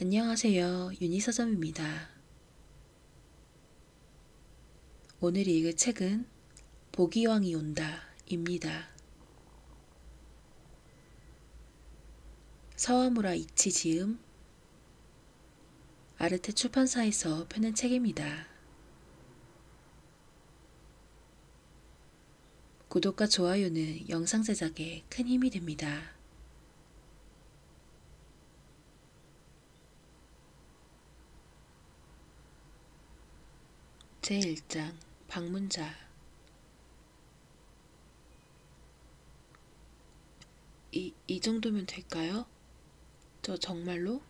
안녕하세요. 유니서점입니다. 오늘 읽을 책은 보기왕이 온다 입니다. 서와무라 이치 지음, 아르테 출판사에서 펴낸 책입니다. 구독과 좋아요는 영상 제작에 큰 힘이 됩니다. 제1장 방문자. 이 정도면 될까요? 저 정말로?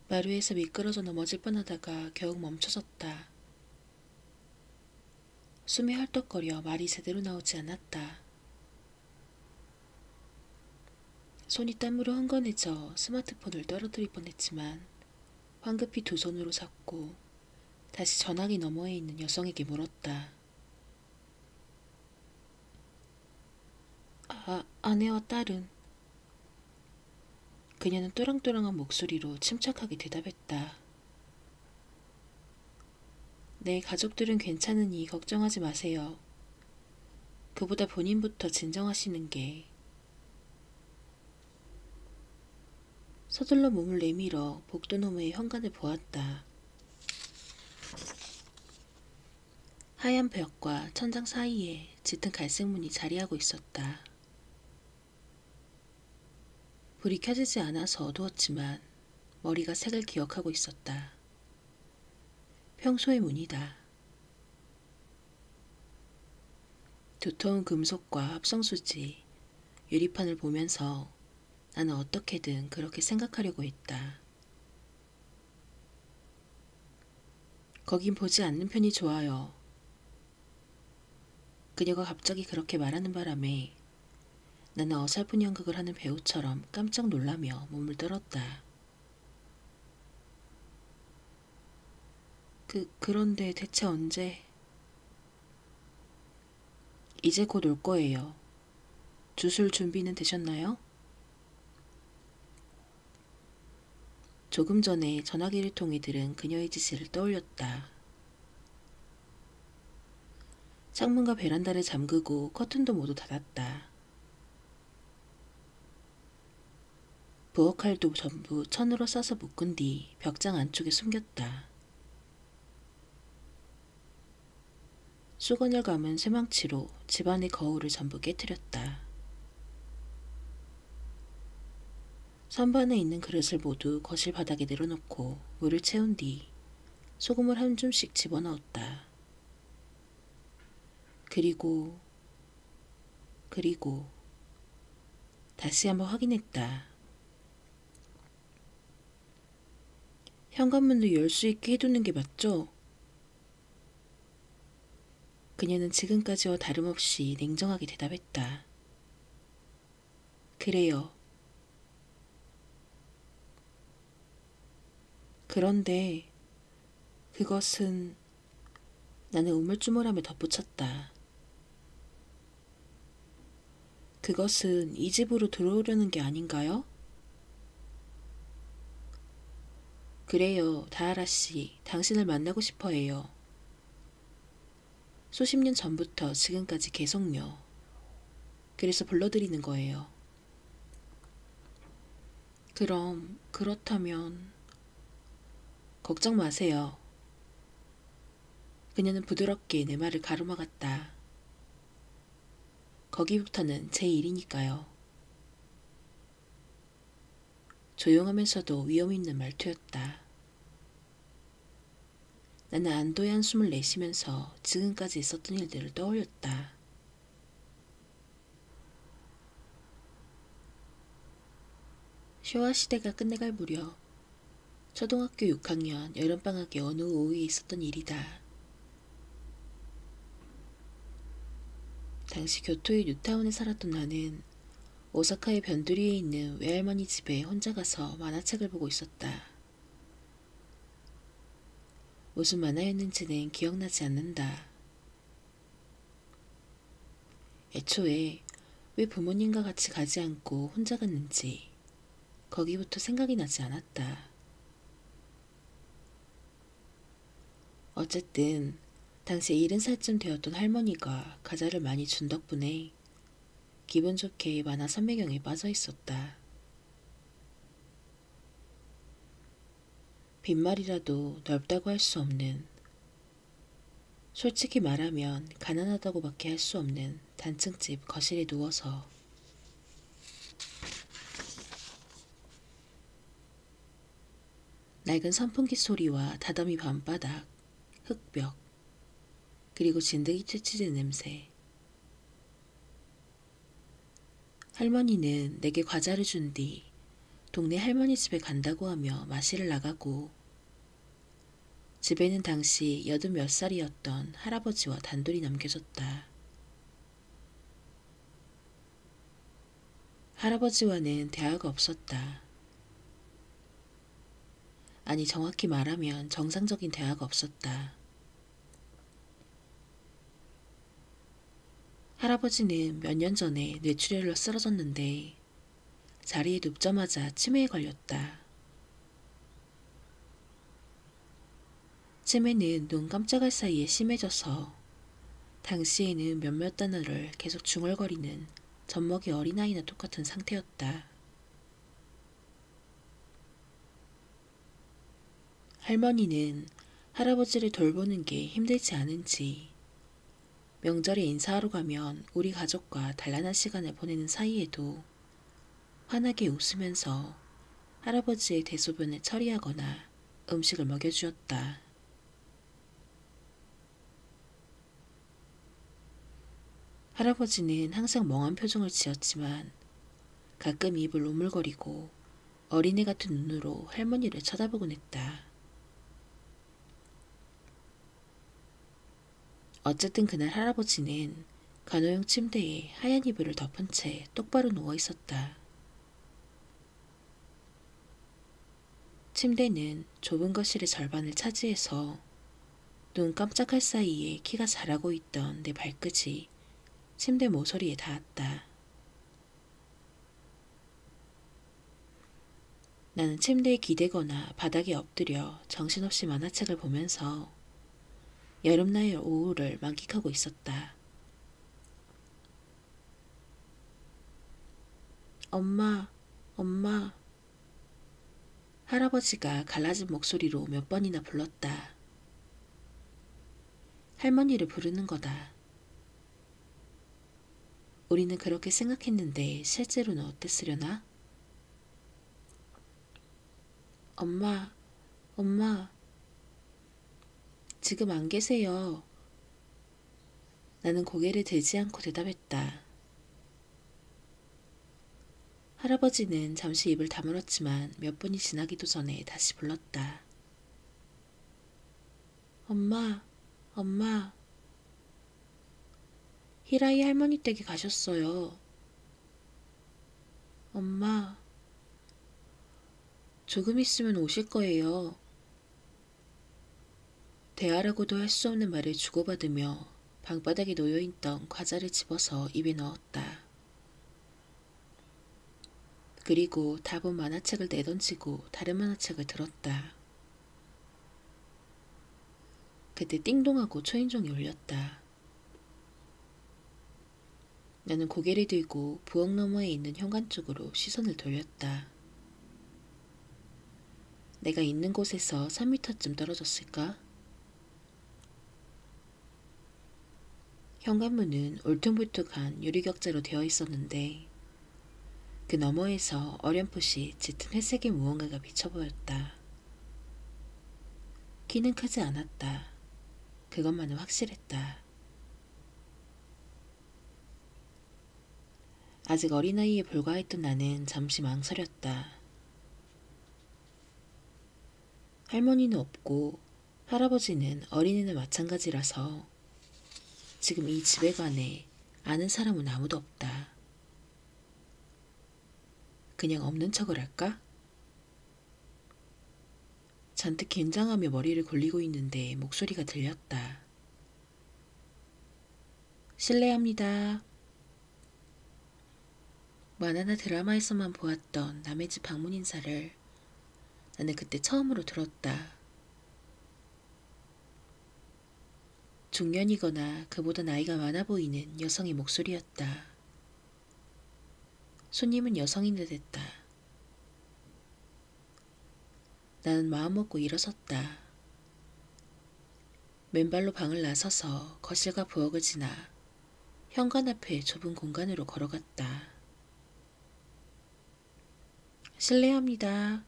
마루에서 미끄러져 넘어질 뻔하다가 겨우 멈춰섰다. 숨이 헐떡거려 말이 제대로 나오지 않았다. 손이 땀으로 흥건해져 스마트폰을 떨어뜨릴 뻔했지만 황급히 두 손으로 잡고 다시 전화기 너머에 있는 여성에게 물었다. 아내와 딸은? 그녀는 또랑또랑한 목소리로 침착하게 대답했다. 내 가족들은 괜찮으니 걱정하지 마세요. 그보다 본인부터 진정하시는 게. 서둘러 몸을 내밀어 복도 너머의 현관을 보았다. 하얀 벽과 천장 사이에 짙은 갈색 문이 자리하고 있었다. 불이 켜지지 않아서 어두웠지만 머리가 색을 기억하고 있었다. 평소의 문이다. 두터운 금속과 합성수지, 유리판을 보면서 나는 어떻게든 그렇게 생각하려고 했다. 거긴 보지 않는 편이 좋아요. 그녀가 갑자기 그렇게 말하는 바람에 나는 어설픈 연극을 하는 배우처럼 깜짝 놀라며 몸을 떨었다. 그런데 대체 언제? 이제 곧 올 거예요. 주술 준비는 되셨나요? 조금 전에 전화기를 통해 들은 그녀의 지시를 떠올렸다. 창문과 베란다를 잠그고 커튼도 모두 닫았다. 부엌칼도 전부 천으로 싸서 묶은 뒤 벽장 안쪽에 숨겼다. 수건을 감은 쇠망치로 집안의 거울을 전부 깨뜨렸다. 선반에 있는 그릇을 모두 거실 바닥에 내려놓고 물을 채운 뒤 소금을 한 줌씩 집어넣었다. 그리고 다시 한번 확인했다. 현관문도 열 수 있게 해두는 게 맞죠? 그녀는 지금까지와 다름없이 냉정하게 대답했다. 그래요. 그런데 그것은 나는 우물쭈물하며 덧붙였다. 그것은 이 집으로 들어오려는 게 아닌가요? 그래요, 다하라 씨. 당신을 만나고 싶어 해요. 수십 년 전부터 지금까지 계속요. 그래서 불러드리는 거예요. 그렇다면 걱정 마세요. 그녀는 부드럽게 내 말을 가로막았다. 거기부터는 제 일이니까요. 조용하면서도 위험 있는 말투였다. 나는 안도의 한숨을 내쉬면서 지금까지 있었던 일들을 떠올렸다. 쇼와 시대가 끝내갈 무렵 초등학교 6학년 여름방학의 어느 오후에 있었던 일이다. 당시 교토의 뉴타운에 살았던 나는 오사카의 변두리에 있는 외할머니 집에 혼자 가서 만화책을 보고 있었다. 무슨 만화였는지는 기억나지 않는다. 애초에 왜 부모님과 같이 가지 않고 혼자 갔는지, 거기부터 생각이 나지 않았다. 어쨌든 당시 70살쯤 되었던 할머니가 과자를 많이 준 덕분에 기분 좋게 만화 선매경에 빠져 있었다. 빈말이라도 넓다고 할 수 없는, 솔직히 말하면 가난하다고밖에 할 수 없는 단층집 거실에 누워서 낡은 선풍기 소리와 다다미 밤바닥, 흙벽, 그리고 진드기 채취된 냄새. 할머니는 내게 과자를 준 뒤 동네 할머니 집에 간다고 하며 마실을 나가고, 집에는 당시 80몇 살이었던 할아버지와 단둘이 남겨졌다. 할아버지와는 대화가 없었다. 아니, 정확히 말하면 정상적인 대화가 없었다. 할아버지는 몇 년 전에 뇌출혈로 쓰러졌는데 자리에 눕자마자 치매에 걸렸다. 치매는 눈 깜짝할 사이에 심해져서 당시에는 몇몇 단어를 계속 중얼거리는 젖먹이 어린아이나 똑같은 상태였다. 할머니는 할아버지를 돌보는 게 힘들지 않은지 명절에 인사하러 가면 우리 가족과 단란한 시간을 보내는 사이에도 환하게 웃으면서 할아버지의 대소변을 처리하거나 음식을 먹여주었다. 할아버지는 항상 멍한 표정을 지었지만 가끔 입을 오물거리고 어린애 같은 눈으로 할머니를 쳐다보곤 했다. 어쨌든 그날 할아버지는 간호용 침대에 하얀 이불을 덮은 채 똑바로 누워 있었다. 침대는 좁은 거실의 절반을 차지해서 눈 깜짝할 사이에 키가 자라고 있던 내 발끝이 침대 모서리에 닿았다. 나는 침대에 기대거나 바닥에 엎드려 정신없이 만화책을 보면서 여름날 오후를 만끽하고 있었다. 엄마, 엄마. 할아버지가 갈라진 목소리로 몇 번이나 불렀다. 할머니를 부르는 거다. 우리는 그렇게 생각했는데 실제로는 어땠으려나? 엄마, 엄마. 지금 안 계세요. 나는 고개를 들지 않고 대답했다. 할아버지는 잠시 입을 다물었지만 몇 분이 지나기도 전에 다시 불렀다. 엄마, 엄마. 히라이 할머니 댁에 가셨어요. 엄마. 조금 있으면 오실 거예요. 대화라고도 할 수 없는 말을 주고받으며 방바닥에 놓여있던 과자를 집어서 입에 넣었다. 그리고 다 본 만화책을 내던지고 다른 만화책을 들었다. 그때 띵동하고 초인종이 울렸다. 나는 고개를 들고 부엌 너머에 있는 현관 쪽으로 시선을 돌렸다. 내가 있는 곳에서 3미터쯤 떨어졌을까? 현관문은 울퉁불퉁한 유리격자로 되어 있었는데 그 너머에서 어렴풋이 짙은 회색의 무언가가 비쳐 보였다. 키는 크지 않았다. 그것만은 확실했다. 아직 어린아이에 불과했던 나는 잠시 망설였다. 할머니는 없고 할아버지는 어린이는 마찬가지라서 지금 이 집에 관해 아는 사람은 아무도 없다. 그냥 없는 척을 할까? 잔뜩 긴장하며 머리를 굴리고 있는데 목소리가 들렸다. 실례합니다. 만화나 드라마에서만 보았던 남의 집 방문 인사를 나는 그때 처음으로 들었다. 중년이거나 그보다 나이가 많아 보이는 여성의 목소리였다. 손님은 여성인 듯했다. 나는 마음먹고 일어섰다. 맨발로 방을 나서서 거실과 부엌을 지나 현관 앞에 좁은 공간으로 걸어갔다. 실례합니다.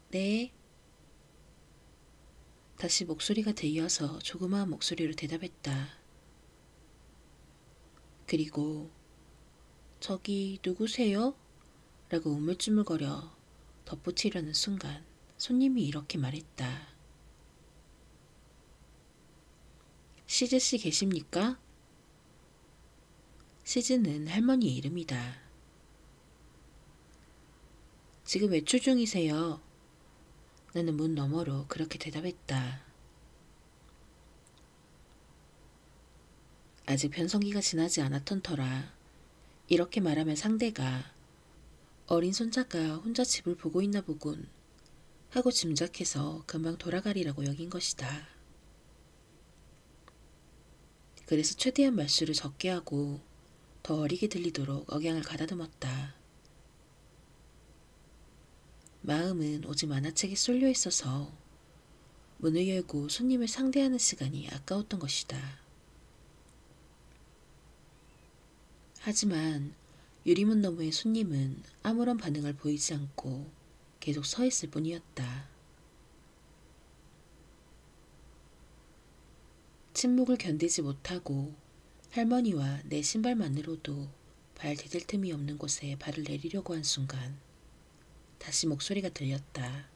네. 다시 목소리가 들려서 조그마한 목소리로 대답했다. 그리고 저기 누구세요? 라고 우물쭈물거려 덧붙이려는 순간 손님이 이렇게 말했다. 시즈씨 계십니까? 시즈는 할머니의 이름이다. 지금 외출 중이세요. 나는 문 너머로 그렇게 대답했다. 아직 변성기가 지나지 않았던 터라 이렇게 말하면 상대가 어린 손자가 혼자 집을 보고 있나 보군 하고 짐작해서 금방 돌아가리라고 여긴 것이다. 그래서 최대한 말수를 적게 하고 더 어리게 들리도록 억양을 가다듬었다. 마음은 오직 만화책에 쏠려 있어서 문을 열고 손님을 상대하는 시간이 아까웠던 것이다. 하지만 유리문 너머의 손님은 아무런 반응을 보이지 않고 계속 서 있을 뿐이었다. 침묵을 견디지 못하고 할머니와 내 신발만으로도 발 디딜 틈이 없는 곳에 발을 내리려고 한 순간 다시 목소리가 들렸다.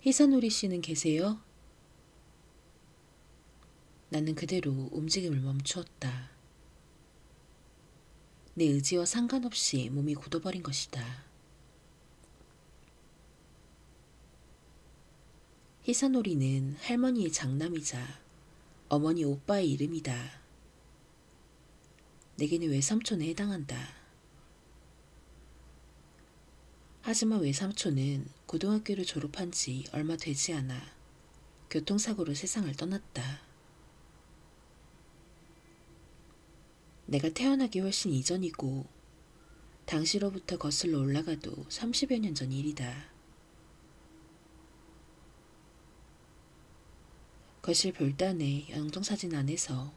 희사노리 씨는 계세요? 나는 그대로 움직임을 멈추었다. 내 의지와 상관없이 몸이 굳어버린 것이다. 희사노리는 할머니의 장남이자 어머니 오빠의 이름이다. 내게는 외삼촌에 해당한다. 하지만 외삼촌은 고등학교를 졸업한 지 얼마 되지 않아 교통사고로 세상을 떠났다. 내가 태어나기 훨씬 이전이고 당시로부터 거슬러 올라가도 30여 년 전 일이다. 거실 별단의 영정사진 안에서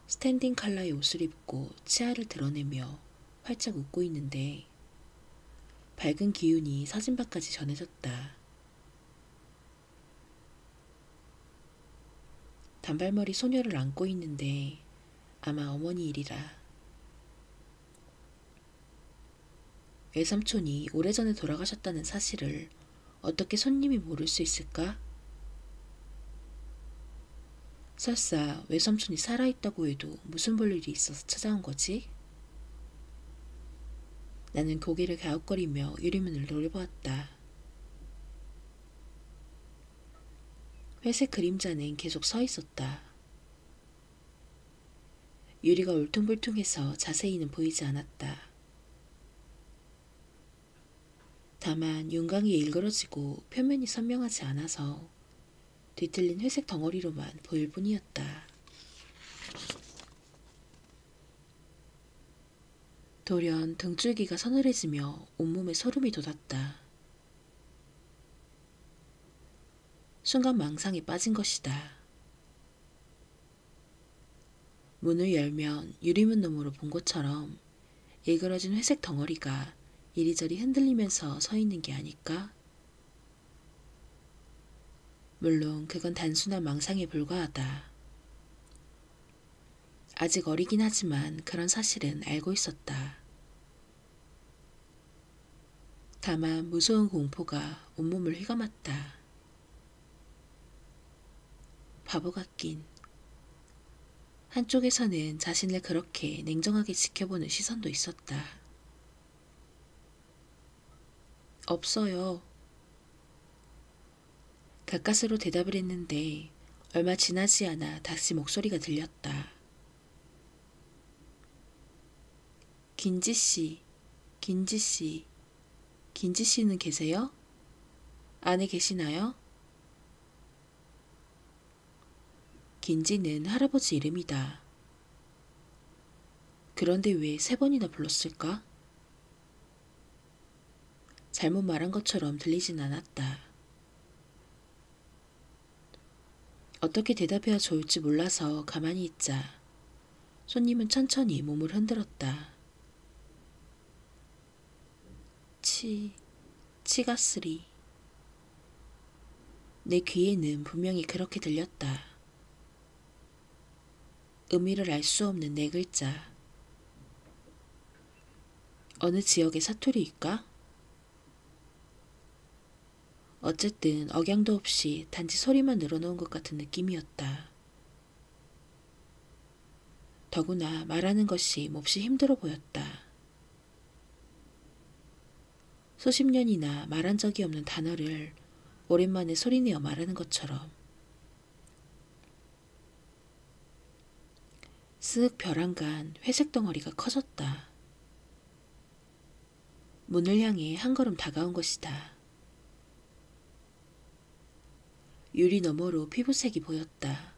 스탠딩 컬러의 옷을 입고 치아를 드러내며 활짝 웃고 있는데 밝은 기운이 사진밖까지 전해졌다. 단발머리 소녀를 안고 있는데 아마 어머니 일이라. 외삼촌이 오래전에 돌아가셨다는 사실을 어떻게 손님이 모를 수 있을까? 설사 외삼촌이 살아있다고 해도 무슨 볼 일이 있어서 찾아온 거지? 나는 고개를 갸웃거리며 유리문을 노려보았다. 회색 그림자는 계속 서 있었다. 유리가 울퉁불퉁해서 자세히는 보이지 않았다. 다만 윤곽이 일그러지고 표면이 선명하지 않아서 뒤틀린 회색 덩어리로만 보일 뿐이었다. 돌연 등줄기가 서늘해지며 온몸에 소름이 돋았다. 순간 망상에 빠진 것이다. 문을 열면 유리문 너머로 본 것처럼 일그러진 회색 덩어리가 이리저리 흔들리면서 서 있는 게 아닐까? 물론 그건 단순한 망상에 불과하다. 아직 어리긴 하지만 그런 사실은 알고 있었다. 다만 무서운 공포가 온몸을 휘감았다. 바보 같긴. 한쪽에서는 자신을 그렇게 냉정하게 지켜보는 시선도 있었다. 없어요. 가까스로 대답을 했는데 얼마 지나지 않아 다시 목소리가 들렸다. 긴지씨, 긴지씨, 긴지씨는 계세요? 안에 계시나요? 긴지는 할아버지 이름이다. 그런데 왜 3번이나 불렀을까? 잘못 말한 것처럼 들리진 않았다. 어떻게 대답해야 좋을지 몰라서 가만히 있자 손님은 천천히 몸을 흔들었다. 치가스리. 내 귀에는 분명히 그렇게 들렸다. 의미를 알 수 없는 4글자. 어느 지역의 사투리일까? 어쨌든 억양도 없이 단지 소리만 늘어놓은 것 같은 느낌이었다. 더구나 말하는 것이 몹시 힘들어 보였다. 수십 년이나 말한 적이 없는 단어를 오랜만에 소리내어 말하는 것처럼. 쓱 벼랑간 회색 덩어리가 커졌다. 문을 향해 한 걸음 다가온 것이다. 유리 너머로 피부색이 보였다.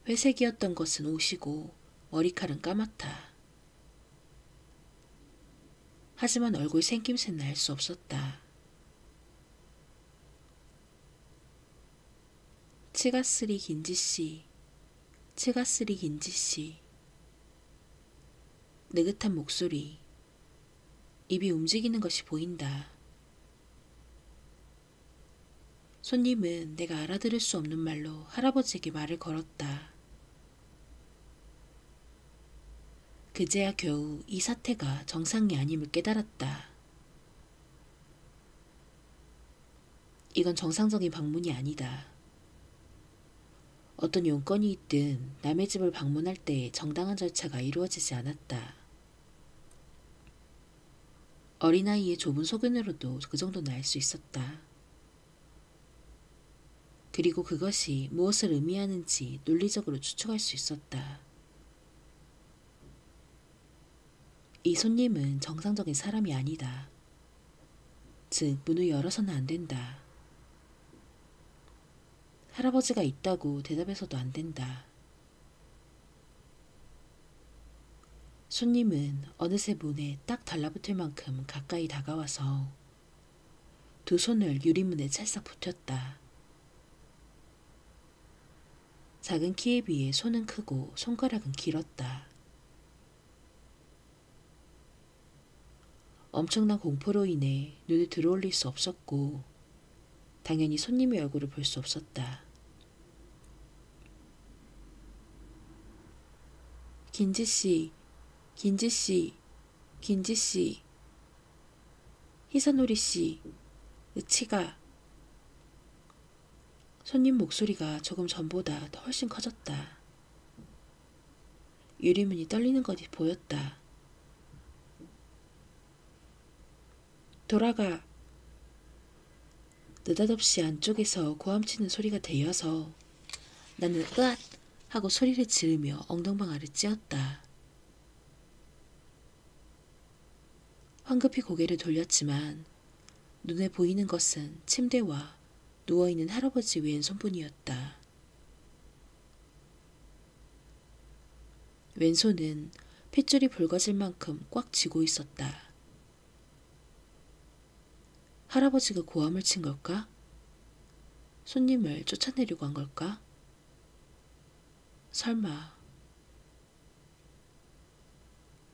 회색이었던 것은 옷이고 머리칼은 까맣다. 하지만 얼굴 생김새는 알 수 없었다. 치가스리 긴지씨, 치가스리 긴지씨. 느긋한 목소리, 입이 움직이는 것이 보인다. 손님은 내가 알아들을 수 없는 말로 할아버지에게 말을 걸었다. 그제야 겨우 이 사태가 정상이 아님을 깨달았다. 이건 정상적인 방문이 아니다. 어떤 용건이 있든 남의 집을 방문할 때 정당한 절차가 이루어지지 않았다. 어린아이의 좁은 소견으로도 그 정도는 알 수 있었다. 그리고 그것이 무엇을 의미하는지 논리적으로 추측할 수 있었다. 이 손님은 정상적인 사람이 아니다. 즉, 문을 열어서는 안 된다. 할아버지가 있다고 대답해서도 안 된다. 손님은 어느새 문에 딱 달라붙을 만큼 가까이 다가와서 두 손을 유리문에 찰싹 붙였다. 작은 키에 비해 손은 크고 손가락은 길었다. 엄청난 공포로 인해 눈을 들어올릴 수 없었고 당연히 손님의 얼굴을 볼 수 없었다. 긴지씨, 긴지씨, 긴지씨, 히사노리씨, 으치가. 손님 목소리가 조금 전보다 훨씬 커졌다. 유리문이 떨리는 것이 보였다. 돌아가. 느닷없이 안쪽에서 고함치는 소리가 들려서 나는 으앗 하고 소리를 지르며 엉덩방아를 찧었다. 황급히 고개를 돌렸지만 눈에 보이는 것은 침대와 누워있는 할아버지 왼손뿐이었다. 왼손은 핏줄이 붉어질 만큼 꽉 쥐고 있었다. 할아버지가 고함을 친 걸까? 손님을 쫓아내려고 한 걸까? 설마.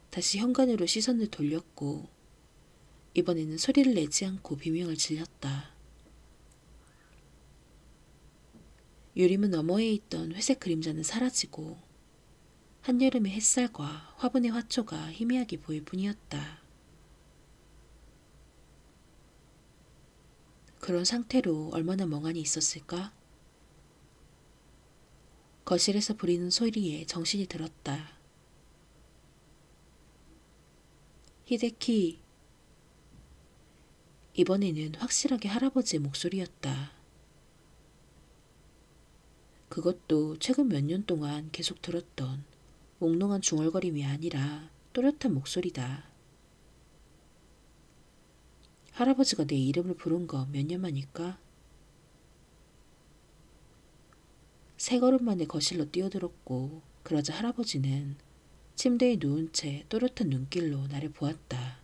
다시 현관으로 시선을 돌렸고 이번에는 소리를 내지 않고 비명을 질렀다. 유리문 너머에 있던 회색 그림자는 사라지고 한여름의 햇살과 화분의 화초가 희미하게 보일 뿐이었다. 그런 상태로 얼마나 멍하니 있었을까? 거실에서 부리는 소리에 정신이 들었다. 히데키. 이번에는 확실하게 할아버지의 목소리였다. 그것도 최근 몇 년 동안 계속 들었던 몽롱한 중얼거림이 아니라 또렷한 목소리다. 할아버지가 내 이름을 부른 거 몇 년 만일까? 세 걸음 만에 거실로 뛰어들었고 그러자 할아버지는 침대에 누운 채 또렷한 눈길로 나를 보았다.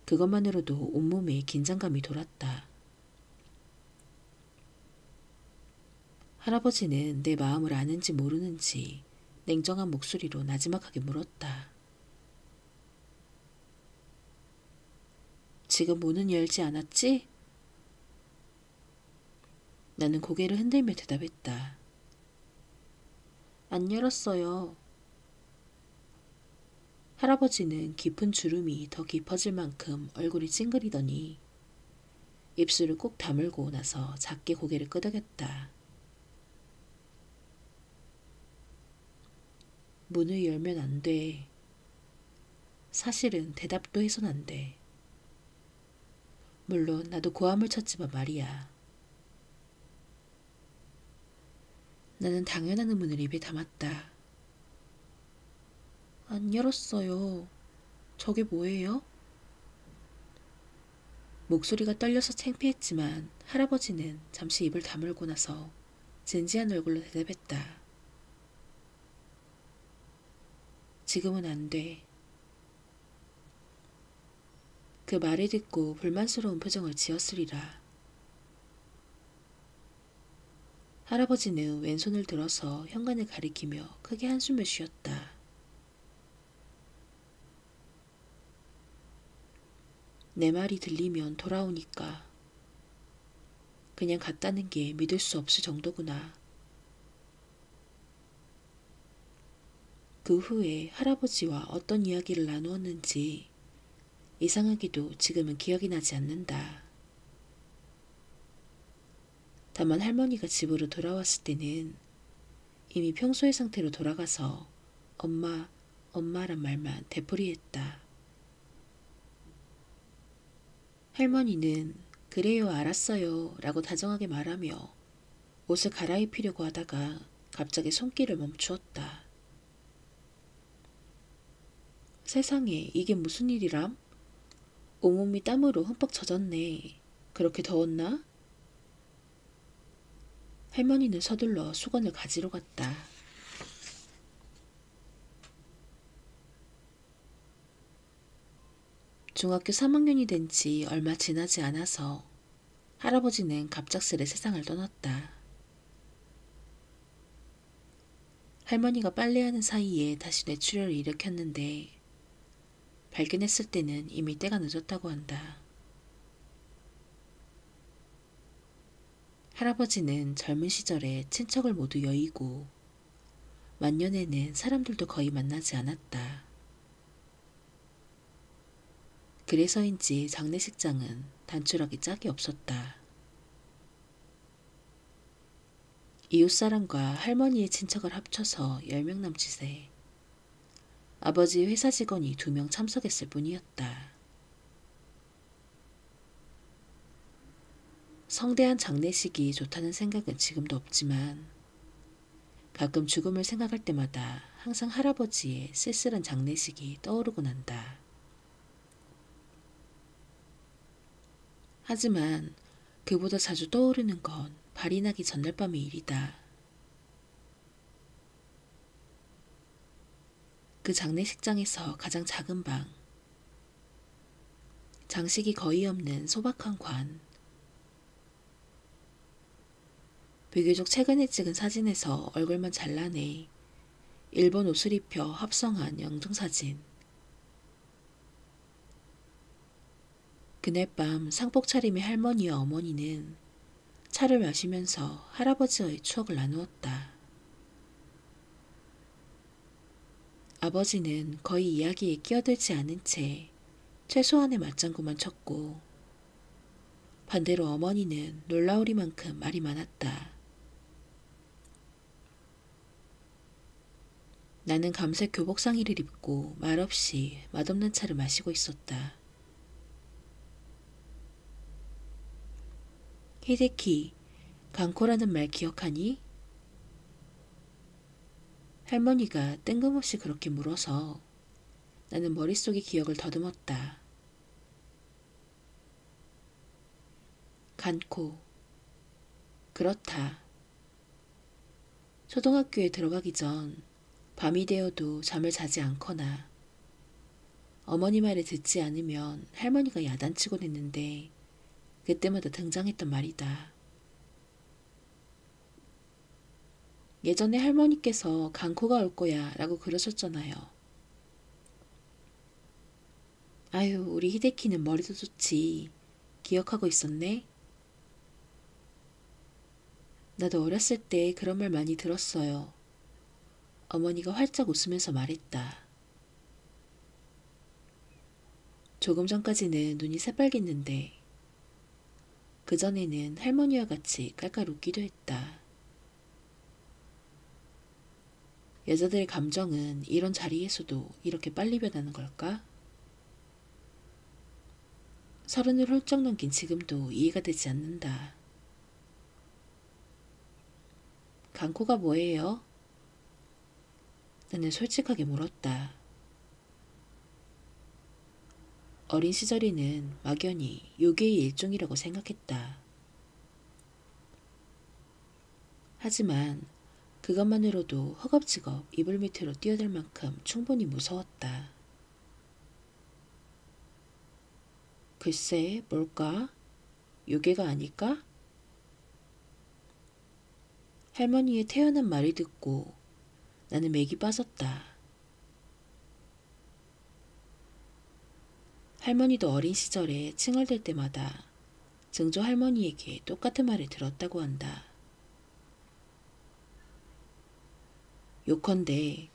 그것만으로도 온몸에 긴장감이 돌았다. 할아버지는 내 마음을 아는지 모르는지 냉정한 목소리로 나지막하게 물었다. 지금 문은 열지 않았지? 나는 고개를 흔들며 대답했다. 안 열었어요. 할아버지는 깊은 주름이 더 깊어질 만큼 얼굴이 찡그리더니 입술을 꾹 다물고 나서 작게 고개를 끄덕였다. 문을 열면 안 돼. 사실은 대답도 해선 안 돼. 물론 나도 고함을 쳤지만 말이야. 나는 당연한 의문을 입에 담았다. 안 열었어요. 저게 뭐예요? 목소리가 떨려서 창피했지만 할아버지는 잠시 입을 다물고 나서 진지한 얼굴로 대답했다. 지금은 안 돼. 그 말을 듣고 불만스러운 표정을 지었으리라. 할아버지는 왼손을 들어서 현관을 가리키며 크게 한숨을 쉬었다. 내 말이 들리면 돌아오니까. 그냥 갔다는 게 믿을 수 없을 정도구나. 그 후에 할아버지와 어떤 이야기를 나누었는지 이상하게도 지금은 기억이 나지 않는다. 다만 할머니가 집으로 돌아왔을 때는 이미 평소의 상태로 돌아가서 엄마, 엄마란 말만 되풀이했다. 할머니는 그래요, 알았어요 라고 다정하게 말하며 옷을 갈아입히려고 하다가 갑자기 손길을 멈추었다. 세상에 이게 무슨 일이람? 온몸이 땀으로 흠뻑 젖었네. 그렇게 더웠나? 할머니는 서둘러 수건을 가지러 갔다. 중학교 3학년이 된 지 얼마 지나지 않아서 할아버지는 갑작스레 세상을 떠났다. 할머니가 빨래하는 사이에 다시 뇌출혈을 일으켰는데 발견했을 때는 이미 때가 늦었다고 한다. 할아버지는 젊은 시절에 친척을 모두 여의고 만년에는 사람들도 거의 만나지 않았다. 그래서인지 장례식장은 단출하기 짝이 없었다. 이웃사람과 할머니의 친척을 합쳐서 10명 남짓에 아버지의 회사 직원이 2명 참석했을 뿐이었다. 성대한 장례식이 좋다는 생각은 지금도 없지만 가끔 죽음을 생각할 때마다 항상 할아버지의 쓸쓸한 장례식이 떠오르곤 한다. 하지만 그보다 자주 떠오르는 건 발이 나기 전날 밤의 일이다. 그 장례식장에서 가장 작은 방, 장식이 거의 없는 소박한 관, 비교적 최근에 찍은 사진에서 얼굴만 잘라내 일본 옷을 입혀 합성한 영정사진. 그날 밤 상복 차림의 할머니와 어머니는 차를 마시면서 할아버지와의 추억을 나누었다. 아버지는 거의 이야기에 끼어들지 않은 채 최소한의 맞장구만 쳤고 반대로 어머니는 놀라우리만큼 말이 많았다. 나는 감색 교복상의를 입고 말없이 맛없는 차를 마시고 있었다. 히데키, 강코라는 말 기억하니? 할머니가 뜬금없이 그렇게 물어서 나는 머릿속의 기억을 더듬었다. 간코. 그렇다. 초등학교에 들어가기 전 밤이 되어도 잠을 자지 않거나 어머니 말을 듣지 않으면 할머니가 야단치곤 했는데 그때마다 등장했던 말이다. 예전에 할머니께서 강코가 올 거야 라고 그러셨잖아요. 아유, 우리 히데키는 머리도 좋지. 기억하고 있었네? 나도 어렸을 때 그런 말 많이 들었어요. 어머니가 활짝 웃으면서 말했다. 조금 전까지는 눈이 새빨갰는데 그전에는 할머니와 같이 깔깔 웃기도 했다. 여자들의 감정은 이런 자리에서도 이렇게 빨리 변하는 걸까? 30을 훌쩍 넘긴 지금도 이해가 되지 않는다. 강코가 뭐예요? 나는 솔직하게 물었다. 어린 시절에는 막연히 요괴의 일종이라고 생각했다. 하지만 그것만으로도 허겁지겁 이불 밑으로 뛰어들 만큼 충분히 무서웠다. 글쎄, 뭘까? 요괴가 아닐까? 할머니의 태연한 말을 듣고 나는 맥이 빠졌다. 할머니도 어린 시절에 칭얼댈 때마다 증조 할머니에게 똑같은 말을 들었다고 한다. 요컨대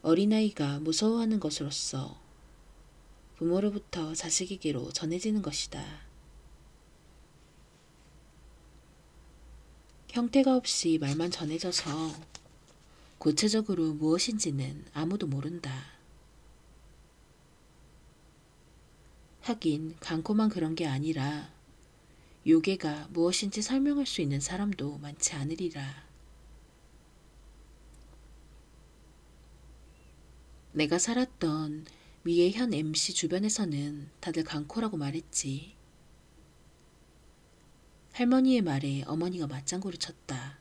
어린아이가 무서워하는 것으로서 부모로부터 자식에게로 전해지는 것이다. 형태가 없이 말만 전해져서 구체적으로 무엇인지는 아무도 모른다. 하긴 강코만 그런 게 아니라 요괴가 무엇인지 설명할 수 있는 사람도 많지 않으리라. 내가 살았던 미의 현 MC 주변에서는 다들 강코라고 말했지. 할머니의 말에 어머니가 맞장구를 쳤다.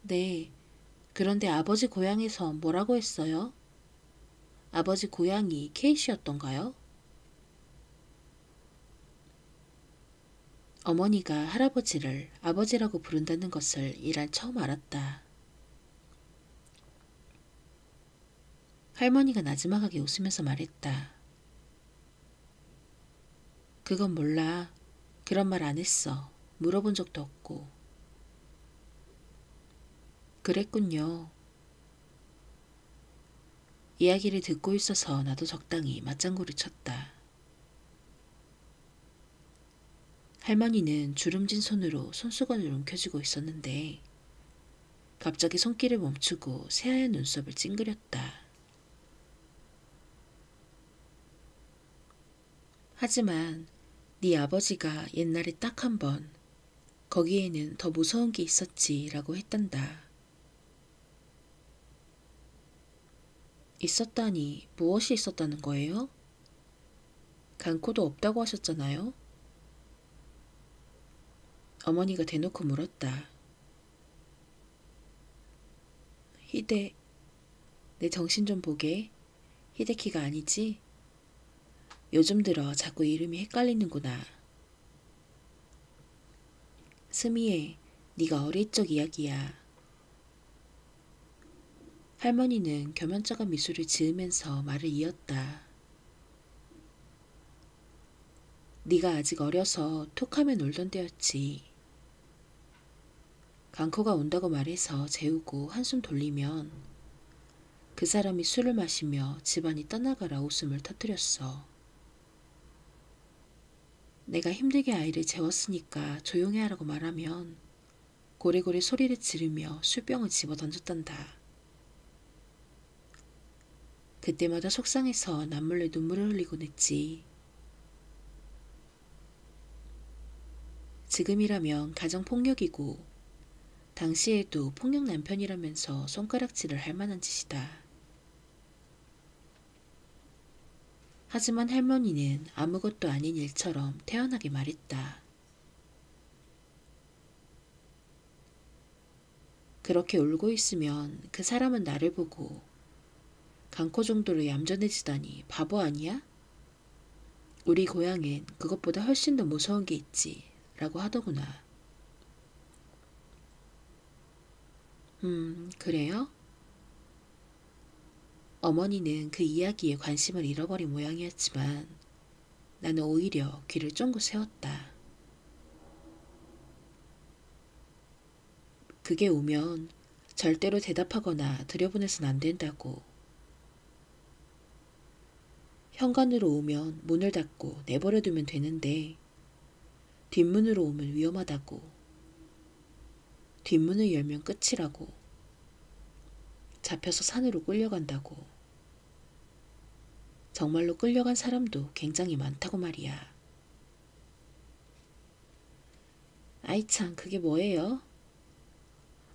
네, 그런데 아버지 고향에서 뭐라고 했어요? 아버지 고향이 케이시였던가요? 어머니가 할아버지를 아버지라고 부른다는 것을 이날 처음 알았다. 할머니가 나지막하게 웃으면서 말했다. 그건 몰라. 그런 말 안 했어. 물어본 적도 없고. 그랬군요. 이야기를 듣고 있어서 나도 적당히 맞장구를 쳤다. 할머니는 주름진 손으로 손수건을 움켜쥐고 있었는데 갑자기 손길을 멈추고 새하얀 눈썹을 찡그렸다. 하지만 네 아버지가 옛날에 딱 한 번 거기에는 더 무서운 게 있었지라고 했단다. 있었다니 무엇이 있었다는 거예요? 강코도 없다고 하셨잖아요? 어머니가 대놓고 물었다. 히데, 내 정신 좀 보게. 히데키가 아니지? 요즘 들어 자꾸 이름이 헷갈리는구나. 스미에, 네가 어릴 적 이야기야. 할머니는 겸연쩍은 미소를 지으면서 말을 이었다. 네가 아직 어려서 툭하며 놀던 때였지. 강코가 온다고 말해서 재우고 한숨 돌리면 그 사람이 술을 마시며 집안이 떠나가라 웃음을 터뜨렸어. 내가 힘들게 아이를 재웠으니까 조용히 하라고 말하면 고래고래 소리를 지르며 술병을 집어 던졌단다. 그때마다 속상해서 남몰래 눈물을 흘리곤 했지. 지금이라면 가정폭력이고 당시에도 폭력 남편이라면서 손가락질을 할 만한 짓이다. 하지만 할머니는 아무것도 아닌 일처럼 태연하게 말했다. 그렇게 울고 있으면 그 사람은 나를 보고 강코 정도로 얌전해지다니 바보 아니야? 우리 고향엔 그것보다 훨씬 더 무서운 게 있지 라고 하더구나. 그래요? 어머니는 그 이야기에 관심을 잃어버린 모양이었지만 나는 오히려 귀를 쫑긋 세웠다. 그게 오면 절대로 대답하거나 들여보내선 안 된다고. 현관으로 오면 문을 닫고 내버려두면 되는데 뒷문으로 오면 위험하다고. 뒷문을 열면 끝이라고. 잡혀서 산으로 끌려간다고. 정말로 끌려간 사람도 굉장히 많다고 말이야. 아이 참, 그게 뭐예요?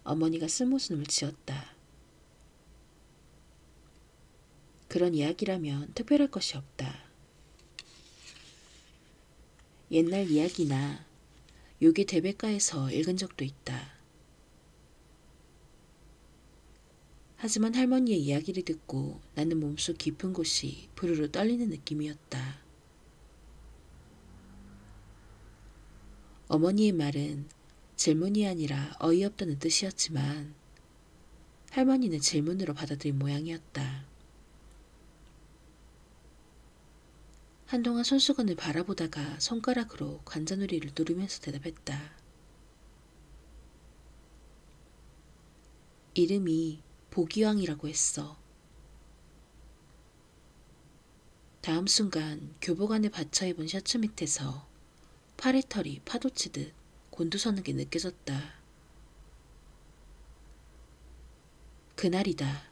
어머니가 쓴모습을 지었다. 그런 이야기라면 특별할 것이 없다. 옛날 이야기나 요기 대백과에서 읽은 적도 있다. 하지만 할머니의 이야기를 듣고 나는 몸속 깊은 곳이 부르르 떨리는 느낌이었다. 어머니의 말은 질문이 아니라 어이없다는 뜻이었지만 할머니는 질문으로 받아들인 모양이었다. 한동안 손수건을 바라보다가 손가락으로 관자놀이를 누르면서 대답했다. 이름이 보기왕이라고 했어. 다음 순간 교복 안에 받쳐 입은 셔츠 밑에서 팔의 털이 파도치듯 곤두서는 게 느껴졌다. 그날이다.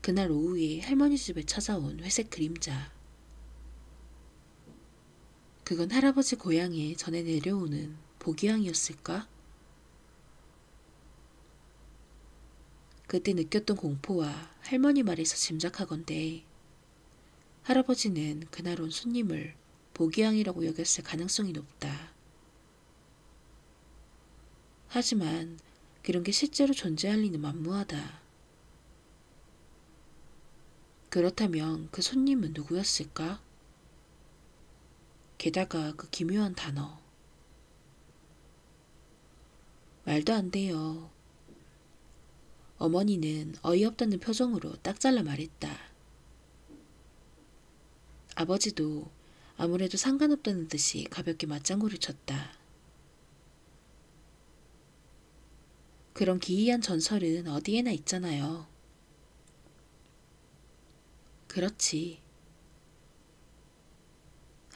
그날 오후에 할머니 집에 찾아온 회색 그림자. 그건 할아버지 고향에 전해 내려오는 보기왕이었을까? 그때 느꼈던 공포와 할머니 말에서 짐작하건대 할아버지는 그날 온 손님을 보기왕이라고 여겼을 가능성이 높다. 하지만 그런 게 실제로 존재할 리는 만무하다. 그렇다면 그 손님은 누구였을까? 게다가 그 기묘한 단어. 말도 안 돼요. 어머니는 어이없다는 표정으로 딱 잘라 말했다. 아버지도 아무래도 상관없다는 듯이 가볍게 맞장구를 쳤다. 그런 기이한 전설은 어디에나 있잖아요. 그렇지.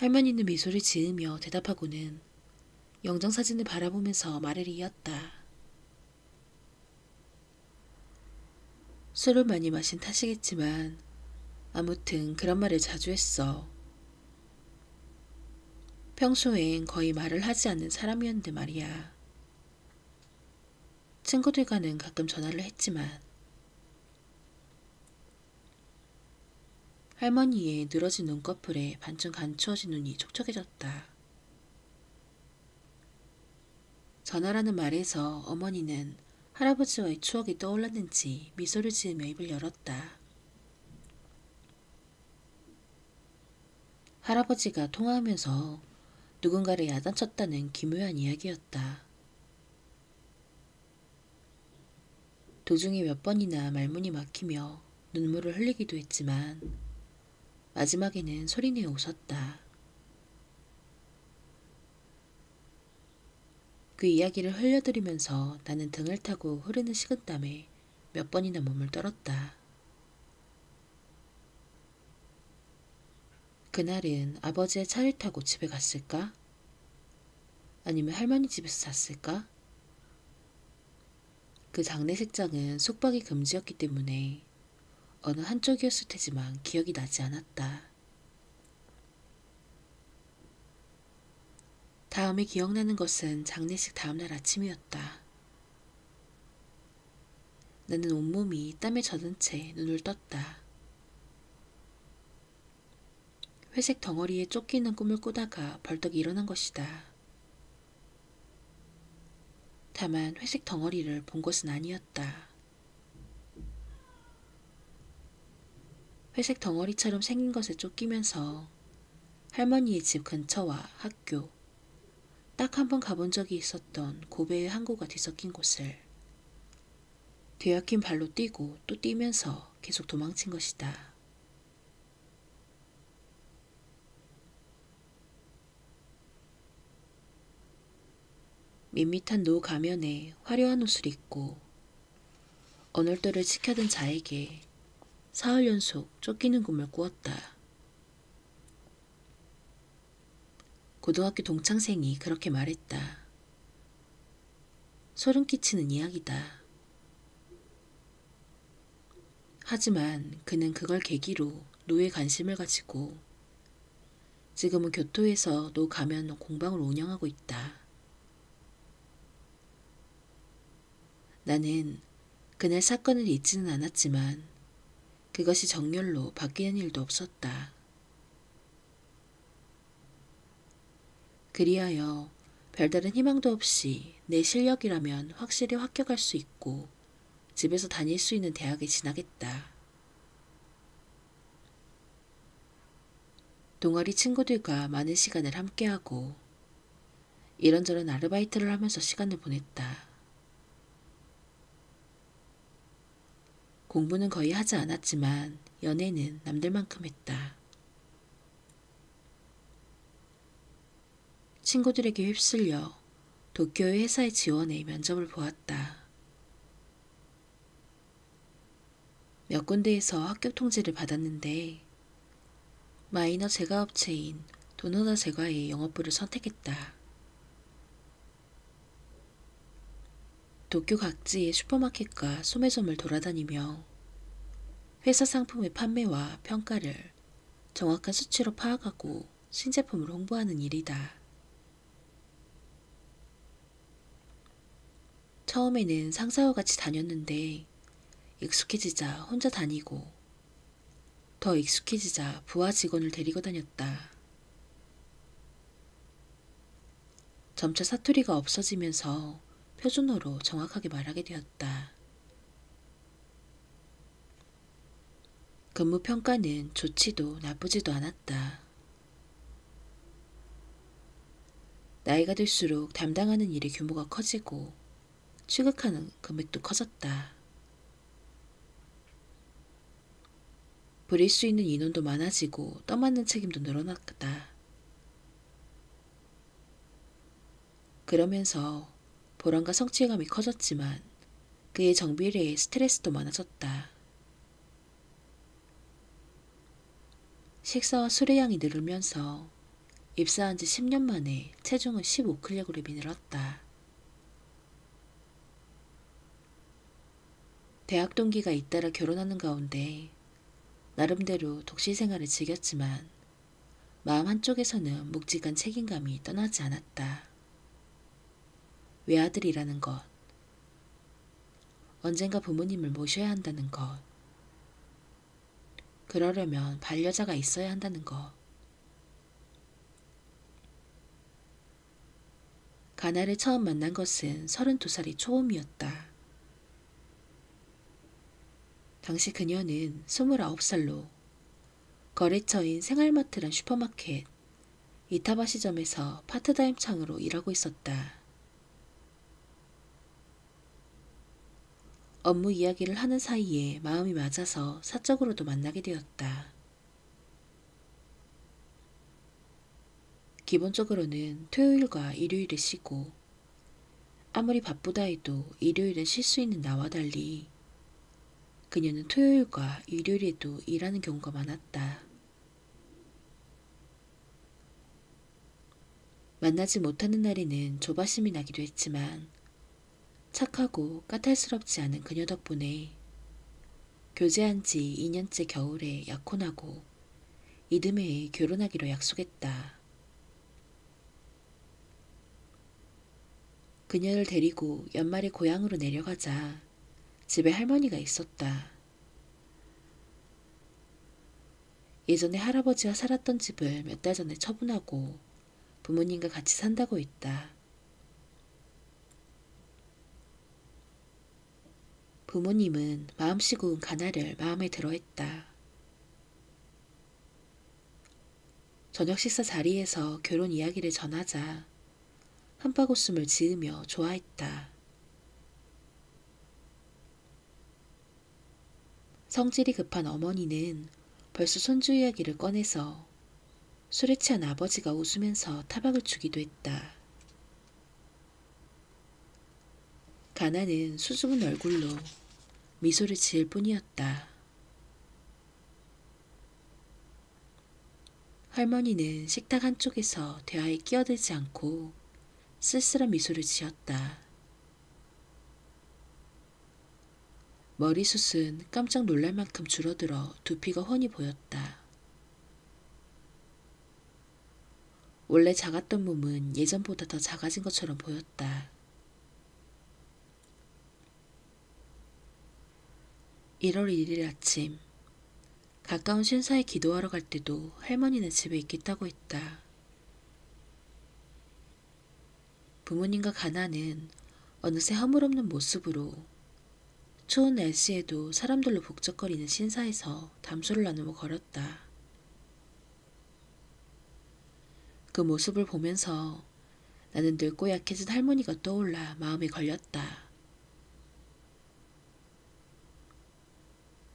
할머니는 미소를 지으며 대답하고는 영정사진을 바라보면서 말을 이었다. 술을 많이 마신 탓이겠지만 아무튼 그런 말을 자주 했어. 평소엔 거의 말을 하지 않는 사람이었는데 말이야. 친구들과는 가끔 전화를 했지만 할머니의 늘어진 눈꺼풀에 반쯤 감추어진 눈이 촉촉해졌다. 전화라는 말에서 어머니는 할아버지와의 추억이 떠올랐는지 미소를 지으며 입을 열었다. 할아버지가 통화하면서 누군가를 야단쳤다는 기묘한 이야기였다. 도중에 몇 번이나 말문이 막히며 눈물을 흘리기도 했지만 마지막에는 소리내어 웃었다. 그 이야기를 흘려들으면서 나는 등을 타고 흐르는 식은땀에 몇 번이나 몸을 떨었다. 그날은 아버지의 차를 타고 집에 갔을까? 아니면 할머니 집에서 잤을까? 그 장례식장은 숙박이 금지였기 때문에 어느 한쪽이었을 테지만 기억이 나지 않았다. 다음에 기억나는 것은 장례식 다음날 아침이었다. 나는 온몸이 땀에 젖은 채 눈을 떴다. 회색 덩어리에 쫓기는 꿈을 꾸다가 벌떡 일어난 것이다. 다만 회색 덩어리를 본 것은 아니었다. 회색 덩어리처럼 생긴 것에 쫓기면서 할머니의 집 근처와 학교, 딱 한 번 가본 적이 있었던 고베의 항구가 뒤섞인 곳을 뒤엉킨 발로 뛰고 또 뛰면서 계속 도망친 것이다. 밋밋한 노 가면에 화려한 옷을 입고 언얼도를 지켜든 자에게 사흘 연속 쫓기는 꿈을 꾸었다. 고등학교 동창생이 그렇게 말했다. 소름 끼치는 이야기다. 하지만 그는 그걸 계기로 노에 관심을 가지고 지금은 교토에서 노 가면 공방을 운영하고 있다. 나는 그날 사건을 잊지는 않았지만 그것이 정렬로 바뀌는 일도 없었다. 그리하여 별다른 희망도 없이 내 실력이라면 확실히 합격할 수 있고 집에서 다닐 수 있는 대학에 진학했다. 동아리 친구들과 많은 시간을 함께하고 이런저런 아르바이트를 하면서 시간을 보냈다. 공부는 거의 하지 않았지만 연애는 남들만큼 했다. 친구들에게 휩쓸려 도쿄의 회사에 지원해 면접을 보았다. 몇 군데에서 합격 통지를 받았는데 마이너 제과업체인 도노다 제과의 영업부를 선택했다. 도쿄 각지의 슈퍼마켓과 소매점을 돌아다니며 회사 상품의 판매와 평가를 정확한 수치로 파악하고 신제품을 홍보하는 일이다. 처음에는 상사와 같이 다녔는데 익숙해지자 혼자 다니고 더 익숙해지자 부하 직원을 데리고 다녔다. 점차 사투리가 없어지면서 표준어로 정확하게 말하게 되었다. 근무 평가는 좋지도 나쁘지도 않았다. 나이가 들수록 담당하는 일의 규모가 커지고 취급하는 금액도 커졌다. 부릴 수 있는 인원도 많아지고 떠맡는 책임도 늘어났다. 그러면서 보람과 성취감이 커졌지만 그의 정비례에 스트레스도 많아졌다. 식사와 술의 양이 늘으면서 입사한 지 10년 만에 체중은 15kg이 늘었다. 대학 동기가 잇따라 결혼하는 가운데 나름대로 독실 생활을 즐겼지만 마음 한쪽에서는 묵직한 책임감이 떠나지 않았다. 외아들이라는 것, 언젠가 부모님을 모셔야 한다는 것, 그러려면 반려자가 있어야 한다는 것. 가나를 처음 만난 것은 32살의 초음이었다. 당시 그녀는 29살로 거래처인 생활마트란 슈퍼마켓 이타바시점에서 파트타임 창으로 일하고 있었다. 업무 이야기를 하는 사이에 마음이 맞아서 사적으로도 만나게 되었다. 기본적으로는 토요일과 일요일에 쉬고 아무리 바쁘다 해도 일요일은 쉴 수 있는 나와 달리 그녀는 토요일과 일요일에도 일하는 경우가 많았다. 만나지 못하는 날에는 조바심이 나기도 했지만 착하고 까탈스럽지 않은 그녀 덕분에 교제한 지 2년째 겨울에 약혼하고 이듬해에 결혼하기로 약속했다. 그녀를 데리고 연말에 고향으로 내려가자 집에 할머니가 있었다. 예전에 할아버지와 살았던 집을 몇 달 전에 처분하고 부모님과 같이 산다고 했다. 부모님은 마음씨 고운 가나를 마음에 들어했다. 저녁 식사 자리에서 결혼 이야기를 전하자 한바구음을 지으며 좋아했다. 성질이 급한 어머니는 벌써 손주 이야기를 꺼내서 술에 취한 아버지가 웃으면서 타박을 주기도 했다. 가나는 수줍은 얼굴로 미소를 지을 뿐이었다. 할머니는 식탁 한쪽에서 대화에 끼어들지 않고 쓸쓸한 미소를 지었다. 머리숱은 깜짝 놀랄 만큼 줄어들어 두피가 훤히 보였다. 원래 작았던 몸은 예전보다 더 작아진 것처럼 보였다. 1월 1일 아침, 가까운 신사에 기도하러 갈 때도 할머니는 집에 있겠다고 했다. 부모님과 가나는 어느새 허물없는 모습으로 추운 날씨에도 사람들로 북적거리는 신사에서 담소를 나누며 걸었다. 그 모습을 보면서 나는 늙고 약해진 할머니가 떠올라 마음에 걸렸다.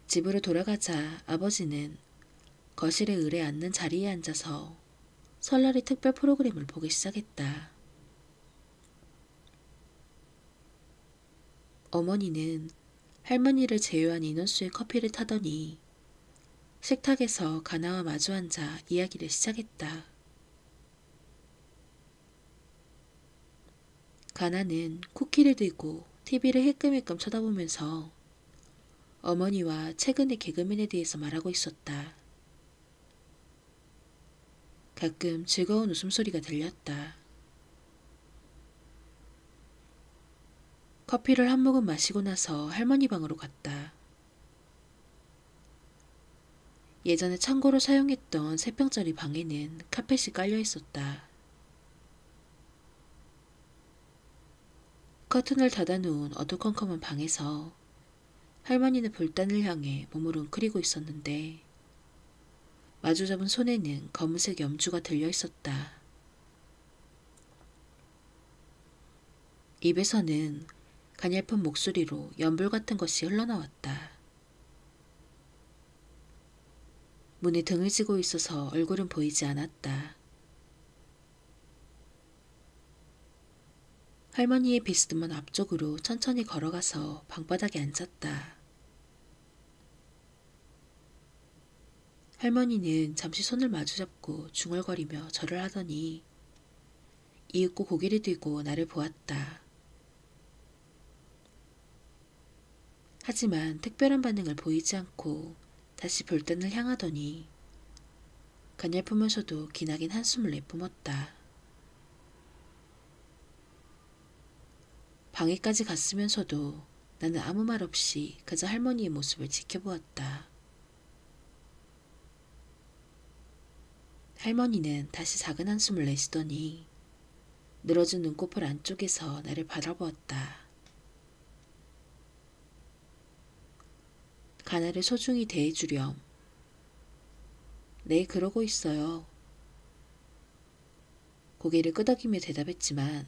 집으로 돌아가자 아버지는 거실에 을에 앉는 자리에 앉아서 설날의 특별 프로그램을 보기 시작했다. 어머니는 할머니를 제외한 인원수의 커피를 타더니 식탁에서 가나와 마주 앉아 이야기를 시작했다. 가나는 쿠키를 들고 TV를 힐끔힐끔 쳐다보면서 어머니와 최근의 개그맨에 대해서 말하고 있었다. 가끔 즐거운 웃음소리가 들렸다. 커피를 한 모금 마시고 나서 할머니 방으로 갔다. 예전에 창고로 사용했던 3평짜리 방에는 카펫이 깔려 있었다. 커튼을 닫아놓은 어두컴컴한 방에서 할머니는 불단을 향해 몸을 웅크리고 있었는데 마주잡은 손에는 검은색 염주가 들려 있었다. 입에서는 가냘픈 목소리로 연불 같은 것이 흘러나왔다. 문에 등을 지고 있어서 얼굴은 보이지 않았다. 할머니의 비스듬한 앞쪽으로 천천히 걸어가서 방바닥에 앉았다. 할머니는 잠시 손을 마주잡고 중얼거리며 절을 하더니 이윽고 고개를 들고 나를 보았다. 하지만 특별한 반응을 보이지 않고 다시 불단을 향하더니 가냘프면서도 기나긴 한숨을 내뿜었다. 방에까지 갔으면서도 나는 아무 말 없이 그저 할머니의 모습을 지켜보았다. 할머니는 다시 작은 한숨을 내쉬더니 늘어진 눈꺼풀 안쪽에서 나를 바라보았다. 가나를 소중히 대해주렴. 네, 그러고 있어요. 고개를 끄덕이며 대답했지만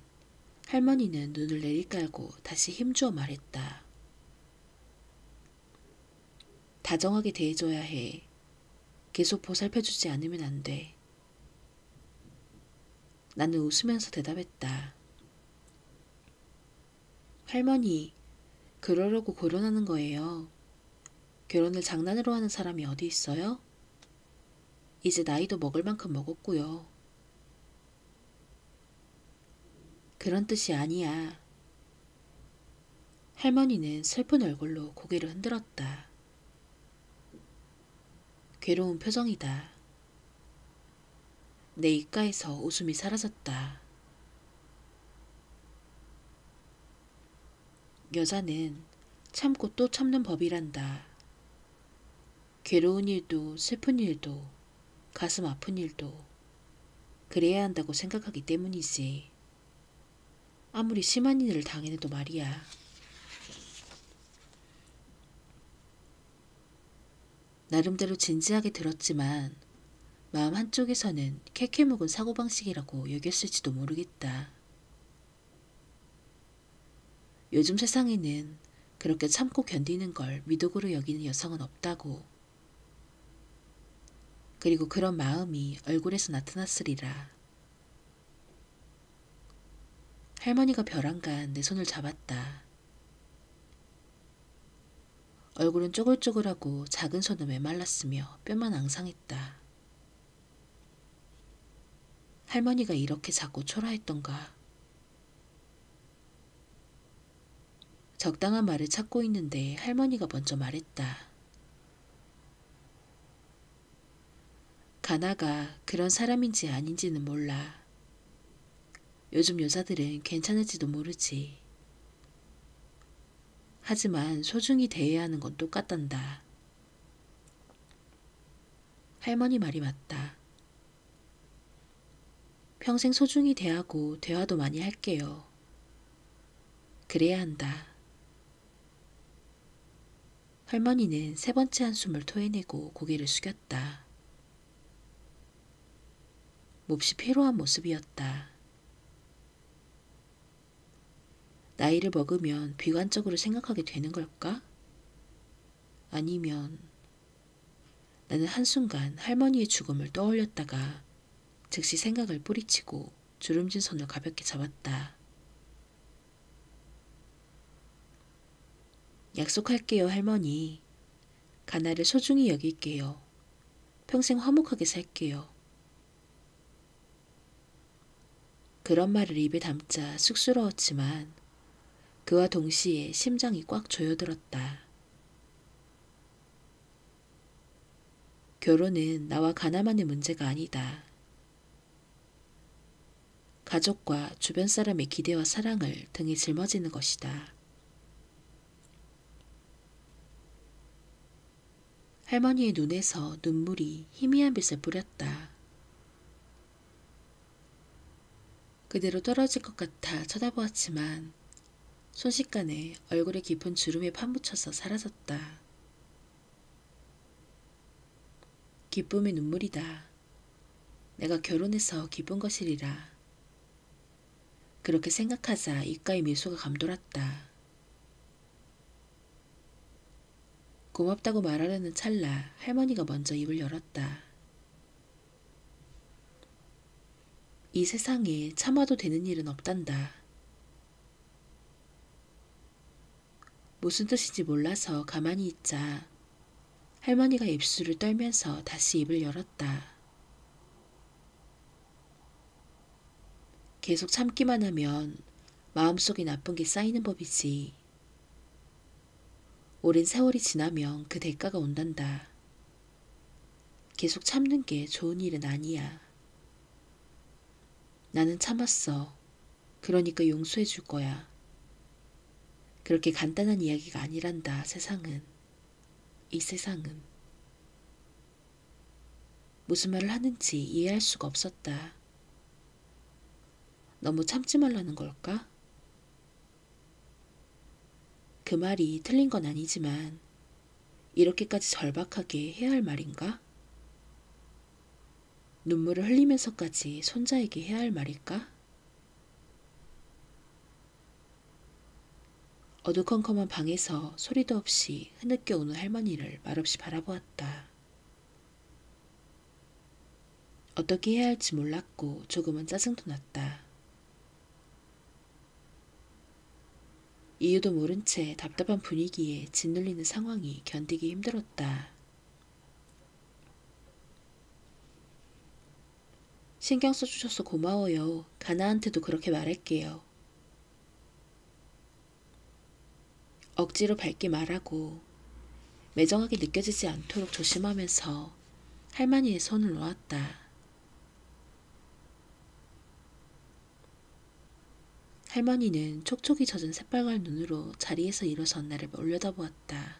할머니는 눈을 내리깔고 다시 힘주어 말했다. 다정하게 대해줘야 해. 계속 보살펴주지 않으면 안 돼. 나는 웃으면서 대답했다. 할머니, 그러려고 결혼하는 거예요. 결혼을 장난으로 하는 사람이 어디 있어요? 이제 나이도 먹을 만큼 먹었고요. 그런 뜻이 아니야. 할머니는 슬픈 얼굴로 고개를 흔들었다. 괴로운 표정이다. 내 입가에서 웃음이 사라졌다. 여자는 참고 또 참는 법이란다. 괴로운 일도 슬픈 일도 가슴 아픈 일도 그래야 한다고 생각하기 때문이지. 아무리 심한 일을 당해도 말이야. 나름대로 진지하게 들었지만 마음 한쪽에서는 캐캐묵은 사고방식이라고 여겼을지도 모르겠다. 요즘 세상에는 그렇게 참고 견디는 걸 미덕으로 여기는 여성은 없다고. 그리고 그런 마음이 얼굴에서 나타났으리라. 할머니가 벼랑간 내 손을 잡았다. 얼굴은 쪼글쪼글하고 작은 손은 메말랐으며 뼈만 앙상했다. 할머니가 이렇게 작고 초라했던가. 적당한 말을 찾고 있는데 할머니가 먼저 말했다. 가나가 그런 사람인지 아닌지는 몰라. 요즘 여자들은 괜찮을지도 모르지. 하지만 소중히 대해야 하는 건 똑같단다. 할머니 말이 맞다. 평생 소중히 대하고 대화도 많이 할게요. 그래야 한다. 할머니는 세 번째 한숨을 토해내고 고개를 숙였다. 몹시 피로한 모습이었다. 나이를 먹으면 비관적으로 생각하게 되는 걸까? 아니면 나는 한순간 할머니의 죽음을 떠올렸다가 즉시 생각을 뿌리치고 주름진 손을 가볍게 잡았다. 약속할게요, 할머니. 가나를 소중히 여길게요. 평생 화목하게 살게요. 그런 말을 입에 담자 쑥스러웠지만 그와 동시에 심장이 꽉 조여들었다. 결혼은 나와 가나만의 문제가 아니다. 가족과 주변 사람의 기대와 사랑을 등에 짊어지는 것이다. 할머니의 눈에서 눈물이 희미한 빛을 뿌렸다. 그대로 떨어질 것 같아 쳐다보았지만 순식간에 얼굴에 깊은 주름에 파묻혀서 사라졌다. 기쁨의 눈물이다. 내가 결혼해서 기쁜 것이리라. 그렇게 생각하자 입가에 미소가 감돌았다. 고맙다고 말하려는 찰나 할머니가 먼저 입을 열었다. 이 세상에 참아도 되는 일은 없단다. 무슨 뜻인지 몰라서 가만히 있자 할머니가 입술을 떨면서 다시 입을 열었다. 계속 참기만 하면 마음속에 나쁜 게 쌓이는 법이지. 오랜 세월이 지나면 그 대가가 온단다. 계속 참는 게 좋은 일은 아니야. 나는 참았어. 그러니까 용서해 줄 거야. 그렇게 간단한 이야기가 아니란다, 세상은. 이 세상은. 무슨 말을 하는지 이해할 수가 없었다. 너무 참지 말라는 걸까? 그 말이 틀린 건 아니지만 이렇게까지 절박하게 해야 할 말인가? 눈물을 흘리면서까지 손자에게 해야 할 말일까? 어두컴컴한 방에서 소리도 없이 흐느껴 오는 할머니를 말없이 바라보았다. 어떻게 해야 할지 몰랐고 조금은 짜증도 났다. 이유도 모른 채 답답한 분위기에 짓눌리는 상황이 견디기 힘들었다. 신경 써주셔서 고마워요. 가나한테도 그렇게 말할게요. 억지로 밝게 말하고 매정하게 느껴지지 않도록 조심하면서 할머니의 손을 놓았다. 할머니는 촉촉이 젖은 새빨간 눈으로 자리에서 일어선 나를 올려다보았다.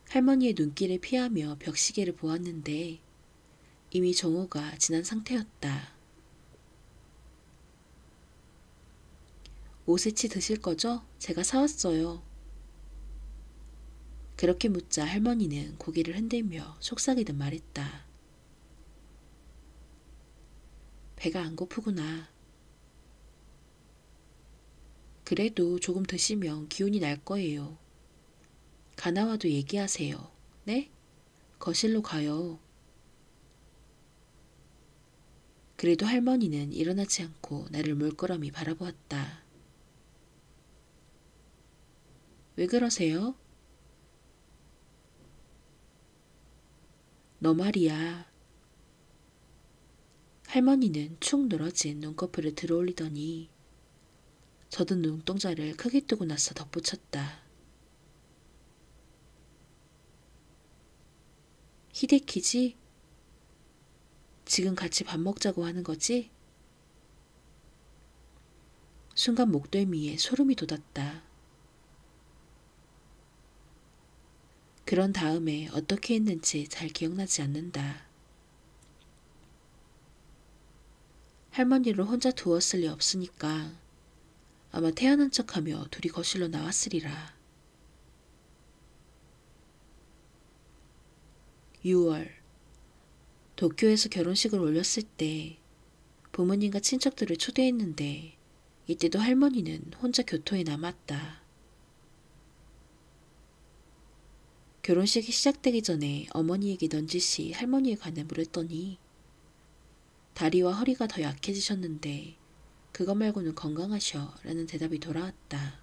할머니의 눈길을 피하며 벽시계를 보았는데 이미 정오가 지난 상태였다. 오세치 드실 거죠? 제가 사왔어요. 그렇게 묻자 할머니는 고개를 흔들며 속삭이듯 말했다. 배가 안 고프구나. 그래도 조금 드시면 기운이 날 거예요. 가나와도 얘기하세요. 네? 거실로 가요. 그래도 할머니는 일어나지 않고 나를 물끄러미 바라보았다. 왜 그러세요? 너 말이야. 할머니는 축 늘어진 눈꺼풀을 들어올리더니 젖은 눈동자를 크게 뜨고 나서 덧붙였다. 히데키지? 지금 같이 밥 먹자고 하는 거지? 순간 목덜미에 소름이 돋았다. 그런 다음에 어떻게 했는지 잘 기억나지 않는다. 할머니를 혼자 두었을 리 없으니까 아마 태어난 척하며 둘이 거실로 나왔으리라. 6월 도쿄에서 결혼식을 올렸을 때 부모님과 친척들을 초대했는데 이때도 할머니는 혼자 교토에 남았다. 결혼식이 시작되기 전에 어머니에게 넌지시 할머니에 관해 물었더니 다리와 허리가 더 약해지셨는데 그것 말고는 건강하셔 라는 대답이 돌아왔다.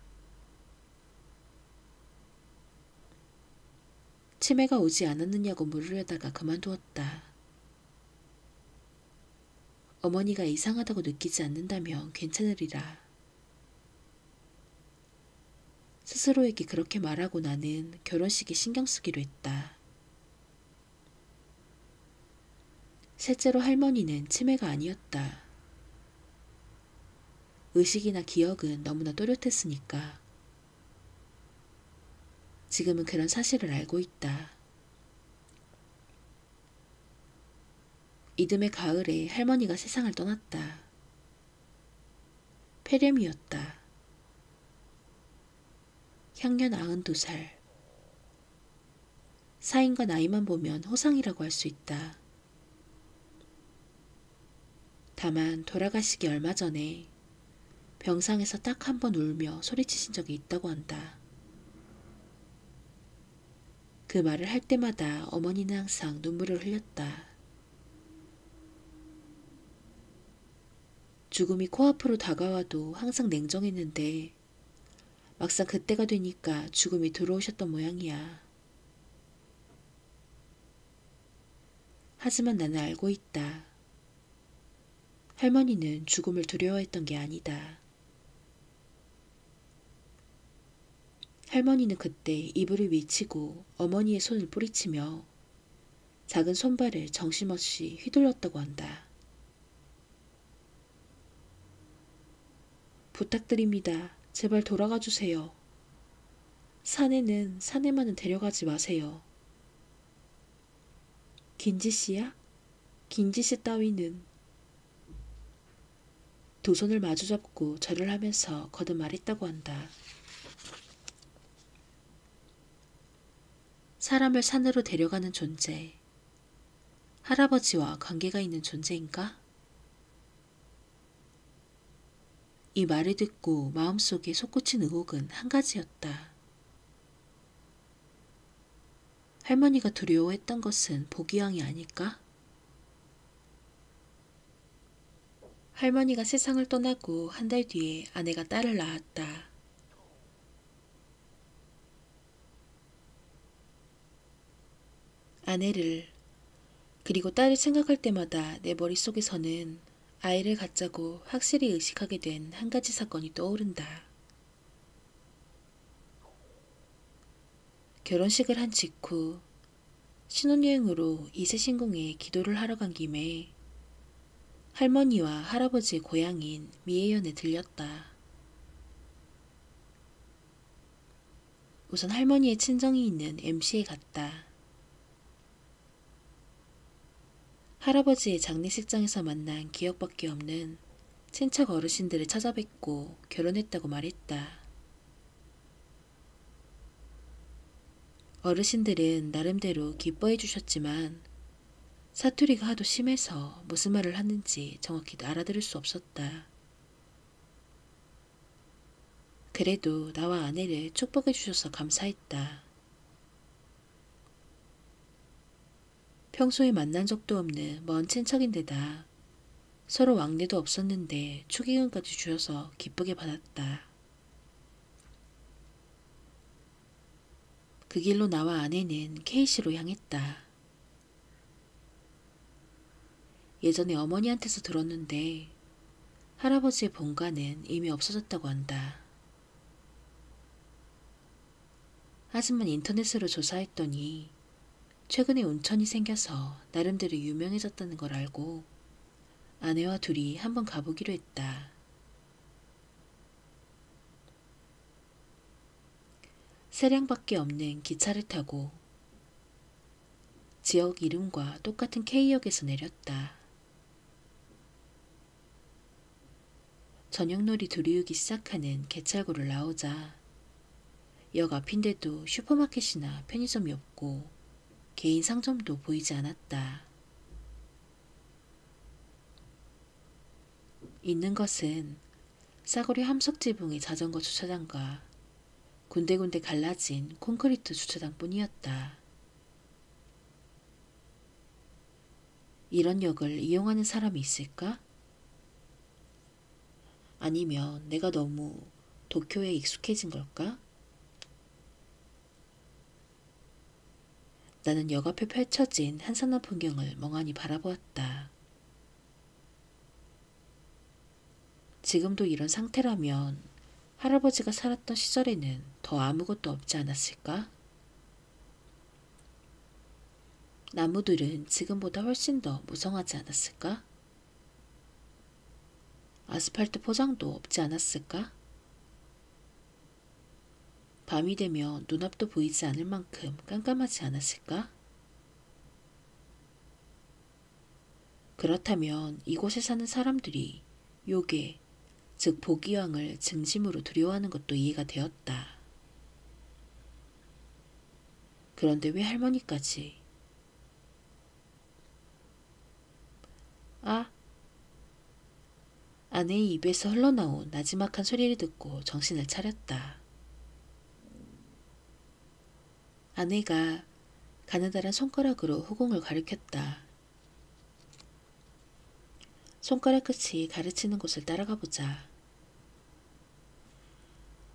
치매가 오지 않았느냐고 물으려다가 그만두었다. 어머니가 이상하다고 느끼지 않는다면 괜찮으리라. 스스로에게 그렇게 말하고 나는 결혼식에 신경 쓰기로 했다. 실제로 할머니는 치매가 아니었다. 의식이나 기억은 너무나 또렷했으니까. 지금은 그런 사실을 알고 있다. 이듬해 가을에 할머니가 세상을 떠났다. 폐렴이었다. 향년 92살. 사인과 나이만 보면 호상이라고 할 수 있다. 다만 돌아가시기 얼마 전에 병상에서 딱 한 번 울며 소리치신 적이 있다고 한다. 그 말을 할 때마다 어머니는 항상 눈물을 흘렸다. 죽음이 코앞으로 다가와도 항상 냉정했는데 막상 그때가 되니까 죽음이 들어오셨던 모양이야. 하지만 나는 알고 있다. 할머니는 죽음을 두려워했던 게 아니다. 할머니는 그때 이불을 미치고 어머니의 손을 뿌리치며 작은 손발을 정신없이 휘둘렀다고 한다. 부탁드립니다. 제발 돌아가 주세요. 사내만은 데려가지 마세요. 긴지씨야? 긴지씨 따위는. 두 손을 마주잡고 절을 하면서 거듭 말했다고 한다. 사람을 산으로 데려가는 존재. 할아버지와 관계가 있는 존재인가? 이 말을 듣고 마음속에 솟구친 의혹은 한 가지였다. 할머니가 두려워했던 것은 보기왕이 아닐까? 할머니가 세상을 떠나고 한 달 뒤에 아내가 딸을 낳았다. 아내를 그리고 딸을 생각할 때마다 내 머릿속에서는 아이를 갖자고 확실히 의식하게 된 한 가지 사건이 떠오른다. 결혼식을 한 직후 신혼여행으로 이세신궁에 기도를 하러 간 김에 할머니와 할아버지의 고향인 미에현에 들렸다. 우선 할머니의 친정이 있는 MC에 갔다. 할아버지의 장례식장에서 만난 기억밖에 없는 친척 어르신들을 찾아뵙고 결혼했다고 말했다. 어르신들은 나름대로 기뻐해 주셨지만 사투리가 하도 심해서 무슨 말을 하는지 정확히 알아들을 수 없었다. 그래도 나와 아내를 축복해 주셔서 감사했다. 평소에 만난 적도 없는 먼 친척인데다 서로 왕래도 없었는데 축의금까지 주셔서 기쁘게 받았다. 그 길로 나와 아내는 K시로 향했다. 예전에 어머니한테서 들었는데 할아버지의 본가는 이미 없어졌다고 한다. 하지만 인터넷으로 조사했더니 최근에 온천이 생겨서 나름대로 유명해졌다는 걸 알고 아내와 둘이 한번 가보기로 했다. 세량밖에 없는 기차를 타고 지역 이름과 똑같은 K역에서 내렸다. 저녁놀이 두리우기 시작하는 개찰구를 나오자 역 앞인데도 슈퍼마켓이나 편의점이 없고 개인 상점도 보이지 않았다. 있는 것은 싸구려 함석지붕의 자전거 주차장과 군데군데 갈라진 콘크리트 주차장뿐이었다. 이런 역을 이용하는 사람이 있을까? 아니면 내가 너무 도쿄에 익숙해진 걸까? 나는 역 앞에 펼쳐진 한산한 풍경을 멍하니 바라보았다. 지금도 이런 상태라면 할아버지가 살았던 시절에는 더 아무것도 없지 않았을까? 나무들은 지금보다 훨씬 더 무성하지 않았을까? 아스팔트 포장도 없지 않았을까? 밤이 되면 눈앞도 보이지 않을 만큼 깜깜하지 않았을까? 그렇다면 이곳에 사는 사람들이 요괴, 즉 보기왕을 증심으로 두려워하는 것도 이해가 되었다. 그런데 왜 할머니까지? 아! 아내의 입에서 흘러나온 나지막한 소리를 듣고 정신을 차렸다. 아내가 가느다란 손가락으로 후궁을 가리켰다. 손가락 끝이 가르치는 곳을 따라가 보자.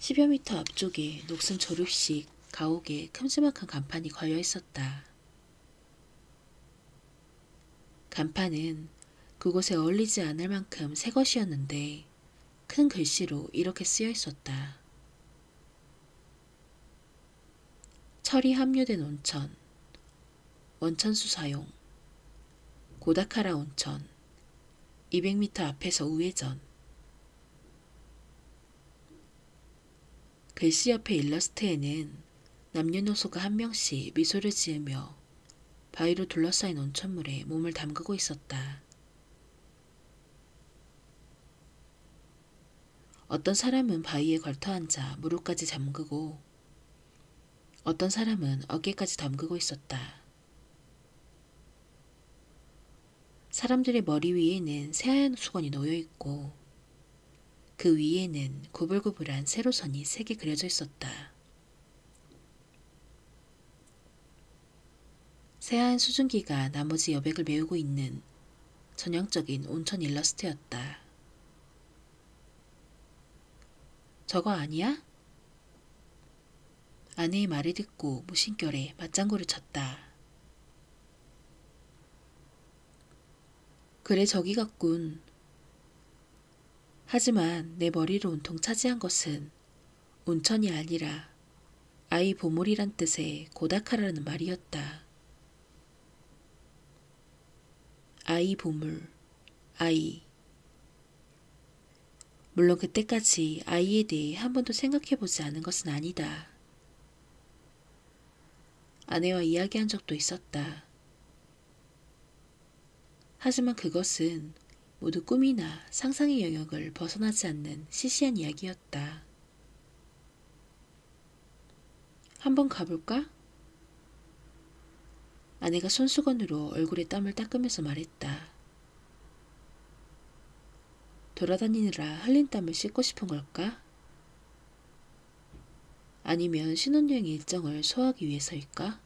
10여 미터 앞쪽에 녹슨 조립식 가옥에 큼지막한 간판이 걸려 있었다. 간판은 그곳에 어울리지 않을 만큼 새 것이었는데 큰 글씨로 이렇게 쓰여 있었다. 철이 함유된 온천, 원천수 사용, 고다카라 온천, 200m 앞에서 우회전. 글씨 옆에 일러스트에는 남녀노소가 한 명씩 미소를 지으며 바위로 둘러싸인 온천물에 몸을 담그고 있었다. 어떤 사람은 바위에 걸터앉아 무릎까지 잠그고 어떤 사람은 어깨까지 담그고 있었다. 사람들의 머리 위에는 새하얀 수건이 놓여있고 그 위에는 구불구불한 세로선이 3개 그려져 있었다. 새하얀 수증기가 나머지 여백을 메우고 있는 전형적인 온천 일러스트였다. 저거 아니야? 아내의 말을 듣고 무심결에 맞장구를 쳤다. 그래 저기 같군. 하지만 내 머리를 온통 차지한 것은 온천이 아니라 아이 보물이란 뜻의 고다카라는 말이었다. 아이 보물, 아이. 물론 그때까지 아이에 대해 한 번도 생각해보지 않은 것은 아니다. 아내와 이야기한 적도 있었다. 하지만 그것은 모두 꿈이나 상상의 영역을 벗어나지 않는 시시한 이야기였다. 한번 가볼까? 아내가 손수건으로 얼굴에 땀을 닦으면서 말했다. 돌아다니느라 흘린 땀을 씻고 싶은 걸까? 아니면 신혼여행 일정을 소화하기 위해서일까?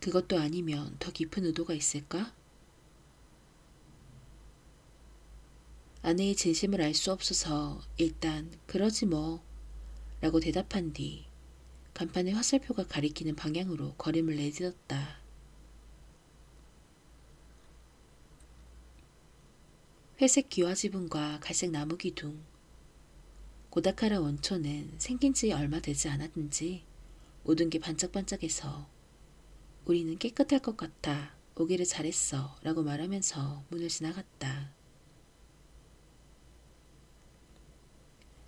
그것도 아니면 더 깊은 의도가 있을까? 아내의 진심을 알 수 없어서 일단 그러지 뭐 라고 대답한 뒤 간판의 화살표가 가리키는 방향으로 걸음을 내딛었다. 회색 기와 지붕과 갈색 나무 기둥, 고다카라 원초는 생긴 지 얼마 되지 않았는지 모든 게 반짝반짝해서 우리는 깨끗할 것 같아 오기를 잘했어 라고 말하면서 문을 지나갔다.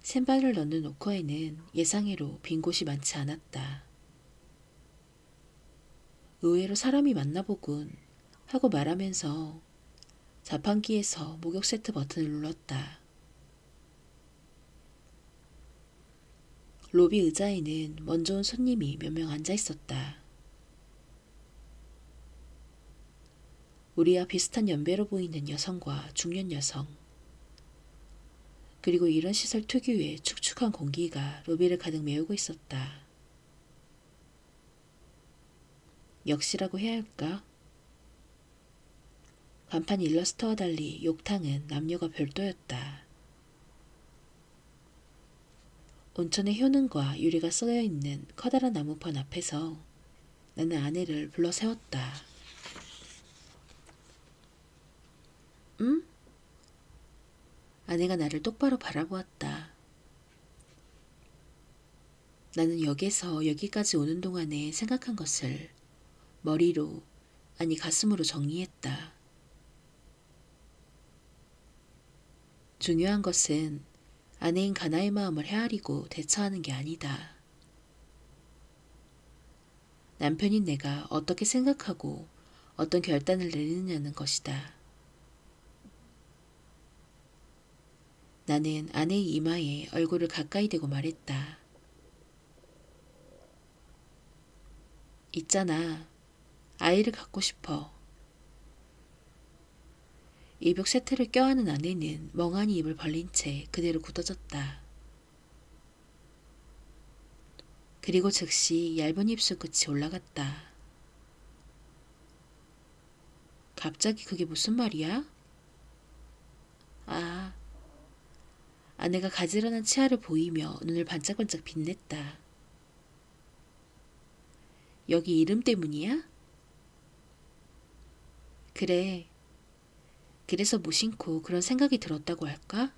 샌발을 넣는 로커에는 예상외로 빈 곳이 많지 않았다. 의외로 사람이 많나 보군 하고 말하면서 자판기에서 목욕 세트 버튼을 눌렀다. 로비 의자에는 먼저 온 손님이 몇 명 앉아 있었다. 우리와 비슷한 연배로 보이는 여성과 중년 여성. 그리고 이런 시설 특유의 축축한 공기가 로비를 가득 메우고 있었다. 역시라고 해야 할까? 간판 일러스트와 달리 욕탕은 남녀가 별도였다. 온천의 효능과 유래가 쓰여 있는 커다란 나무판 앞에서 나는 아내를 불러 세웠다. 응? 아내가 나를 똑바로 바라보았다. 나는 역에서 여기까지 오는 동안에 생각한 것을 머리로, 아니 가슴으로 정리했다. 중요한 것은 아내인 가나의 마음을 헤아리고 대처하는 게 아니다. 남편인 내가 어떻게 생각하고 어떤 결단을 내리느냐는 것이다. 나는 아내의 이마에 얼굴을 가까이 대고 말했다. 있잖아. 아이를 갖고 싶어. 입욕 세트를 껴안은 아내는 멍하니 입을 벌린 채 그대로 굳어졌다. 그리고 즉시 얇은 입술 끝이 올라갔다. 갑자기 그게 무슨 말이야? 아, 아내가 가지런한 치아를 보이며 눈을 반짝반짝 빛냈다. 여기 이름 때문이야? 그래. 그래서 무심코 그런 생각이 들었다고 할까?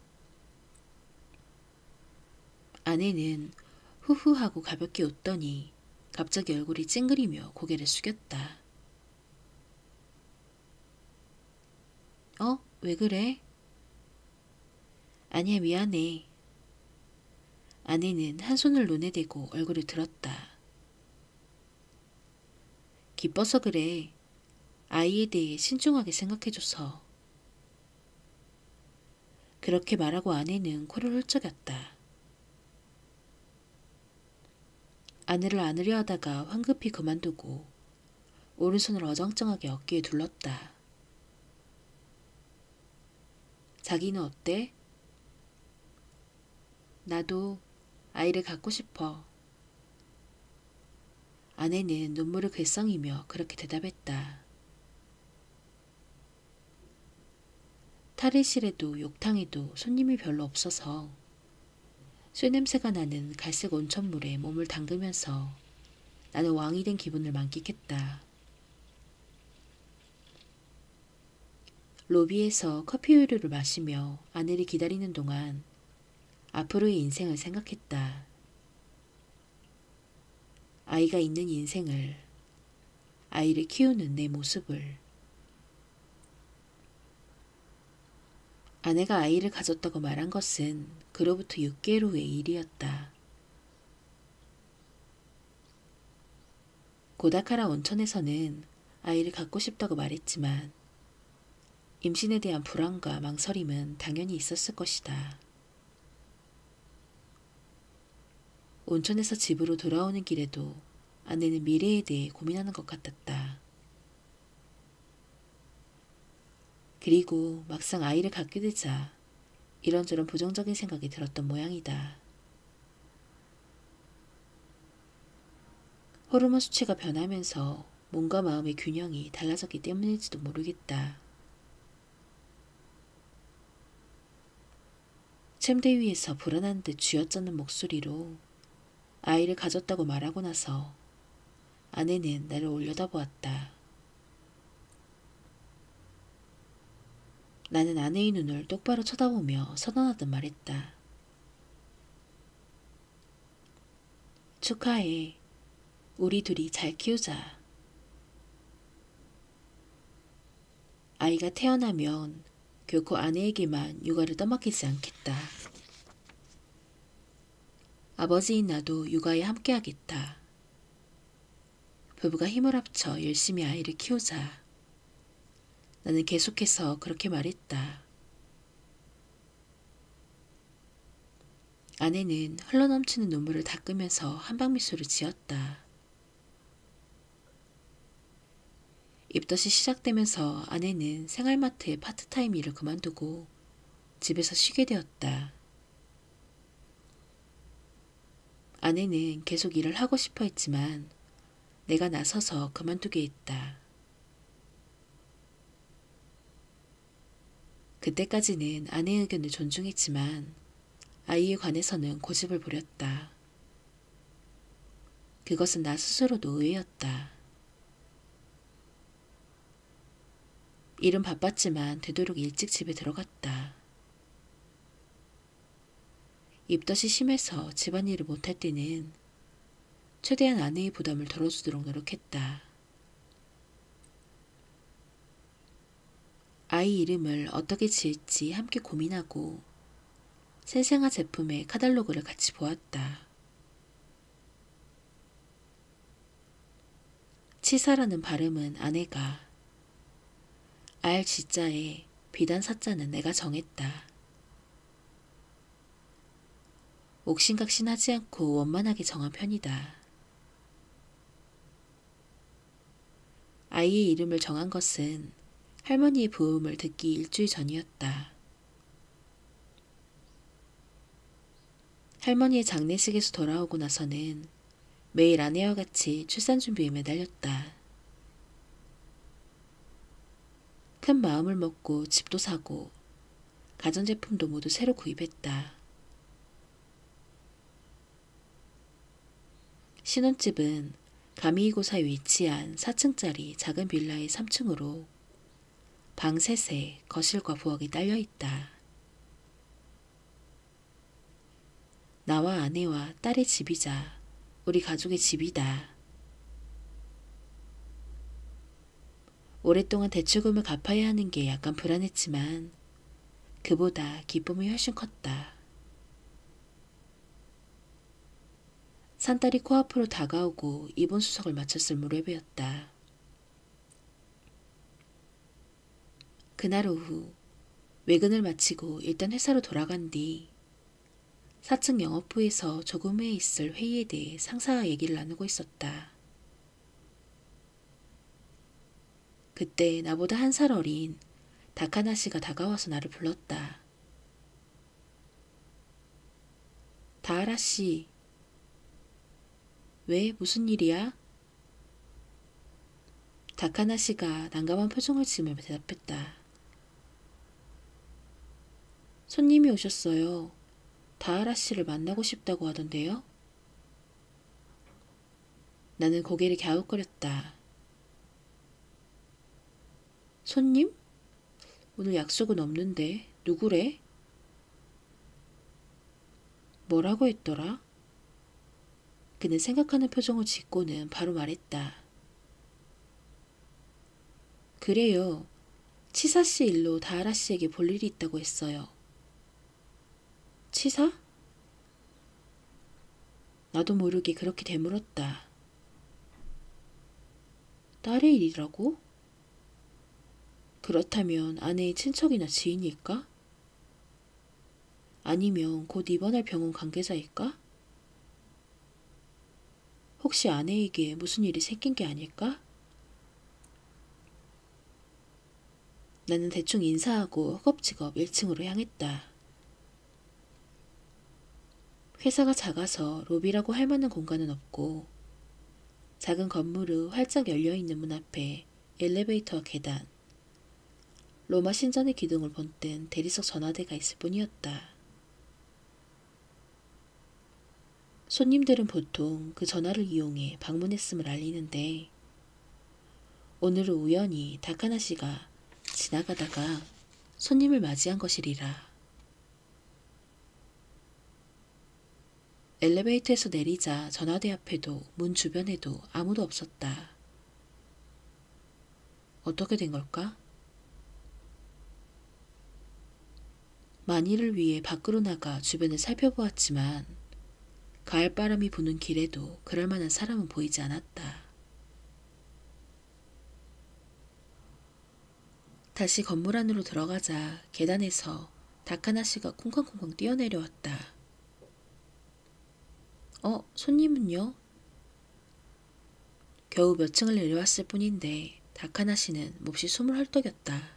아내는 후후하고 가볍게 웃더니 갑자기 얼굴이 찡그리며 고개를 숙였다. 왜 그래? 아니야, 미안해. 아내는 한 손을 눈에 대고 얼굴을 들었다. 기뻐서 그래. 아이에 대해 신중하게 생각해줘서. 그렇게 말하고 아내는 코를 훌쩍였다. 아내를 안으려 하다가 황급히 그만두고 오른손을 어정쩡하게 어깨에 둘렀다. 자기는 어때? 나도 아이를 갖고 싶어. 아내는 눈물을 글썽이며 그렇게 대답했다. 탈의실에도 욕탕에도 손님이 별로 없어서 쇠냄새가 나는 갈색 온천물에 몸을 담그면서 나는 왕이 된 기분을 만끽했다. 로비에서 커피 우유를 마시며 아내를 기다리는 동안 앞으로의 인생을 생각했다. 아이가 있는 인생을, 아이를 키우는 내 모습을. 아내가 아이를 가졌다고 말한 것은 그로부터 6개월 후의 일이었다. 고다카라 온천에서는 아이를 갖고 싶다고 말했지만 임신에 대한 불안과 망설임은 당연히 있었을 것이다. 온천에서 집으로 돌아오는 길에도 아내는 미래에 대해 고민하는 것 같았다. 그리고 막상 아이를 갖게 되자 이런저런 부정적인 생각이 들었던 모양이다. 호르몬 수치가 변하면서 몸과 마음의 균형이 달라졌기 때문일지도 모르겠다. 침대 위에서 불안한 듯 쥐어짜는 목소리로 아이를 가졌다고 말하고 나서 아내는 나를 올려다보았다. 나는 아내의 눈을 똑바로 쳐다보며 선언하듯 말했다. 축하해. 우리 둘이 잘 키우자. 아이가 태어나면 결코 아내에게만 육아를 떠맡기지 않겠다. 아버지인 나도 육아에 함께하겠다. 부부가 힘을 합쳐 열심히 아이를 키우자. 나는 계속해서 그렇게 말했다. 아내는 흘러넘치는 눈물을 닦으면서 한방미소를 지었다. 입덧이 시작되면서 아내는 생활마트의 파트타임 일을 그만두고 집에서 쉬게 되었다. 아내는 계속 일을 하고 싶어 했지만 내가 나서서 그만두게 했다. 그때까지는 아내의 의견을 존중했지만 아이에 관해서는 고집을 부렸다. 그것은 나 스스로도 의외였다. 일은 바빴지만 되도록 일찍 집에 들어갔다. 입덧이 심해서 집안일을 못할 때는 최대한 아내의 부담을 덜어주도록 노력했다. 아이 이름을 어떻게 지을지 함께 고민하고 생생화 제품의 카탈로그를 같이 보았다. 치사라는 발음은 아내가, 알 지자에 비단 사자는 내가 정했다. 옥신각신하지 않고 원만하게 정한 편이다. 아이의 이름을 정한 것은 할머니의 부음을 듣기 일주일 전이었다. 할머니의 장례식에서 돌아오고 나서는 매일 아내와 같이 출산 준비에 매달렸다. 큰 마음을 먹고 집도 사고 가전제품도 모두 새로 구입했다. 신혼집은 가미이고사에 위치한 4층짜리 작은 빌라의 3층으로 방 3세, 거실과 부엌이 딸려있다. 나와 아내와 딸의 집이자 우리 가족의 집이다. 오랫동안 대출금을 갚아야 하는 게 약간 불안했지만 그보다 기쁨이 훨씬 컸다. 산딸이 코앞으로 다가오고 이번 수석을 마쳤을 무렵이었다. 그날 오후 외근을 마치고 일단 회사로 돌아간 뒤 4층 영업부에서 조금 후에 있을 회의에 대해 상사와 얘기를 나누고 있었다. 그때 나보다 한 살 어린 다카나 씨가 다가와서 나를 불렀다. 다하라 씨. 왜? 무슨 일이야? 다카나 씨가 난감한 표정을 지으며 대답했다. 손님이 오셨어요. 다하라 씨를 만나고 싶다고 하던데요? 나는 고개를 갸웃거렸다. 손님? 오늘 약속은 없는데 누구래? 뭐라고 했더라? 그는 생각하는 표정을 짓고는 바로 말했다. 그래요. 치사씨 일로 다하라씨에게 볼 일이 있다고 했어요. 치사? 나도 모르게 그렇게 되물었다. 딸의 일이라고? 그렇다면 아내의 친척이나 지인일까? 아니면 곧 입원할 병원 관계자일까? 혹시 아내에게 무슨 일이 생긴 게 아닐까? 나는 대충 인사하고 허겁지겁 1층으로 향했다. 회사가 작아서 로비라고 할 만한 공간은 없고 작은 건물의 활짝 열려있는 문 앞에 엘리베이터와 계단, 로마 신전의 기둥을 본뜬 대리석 전화대가 있을 뿐이었다. 손님들은 보통 그 전화를 이용해 방문했음을 알리는데 오늘은 우연히 다카나 씨가 지나가다가 손님을 맞이한 것이리라. 엘리베이터에서 내리자 전화대 앞에도 문 주변에도 아무도 없었다. 어떻게 된 걸까? 만일을 위해 밖으로 나가 주변을 살펴보았지만 가을바람이 부는 길에도 그럴 만한 사람은 보이지 않았다. 다시 건물 안으로 들어가자 계단에서 다카나 씨가 쿵쾅쿵쾅 뛰어내려왔다. 손님은요? 겨우 몇 층을 내려왔을 뿐인데 다카나 씨는 몹시 숨을 헐떡였다.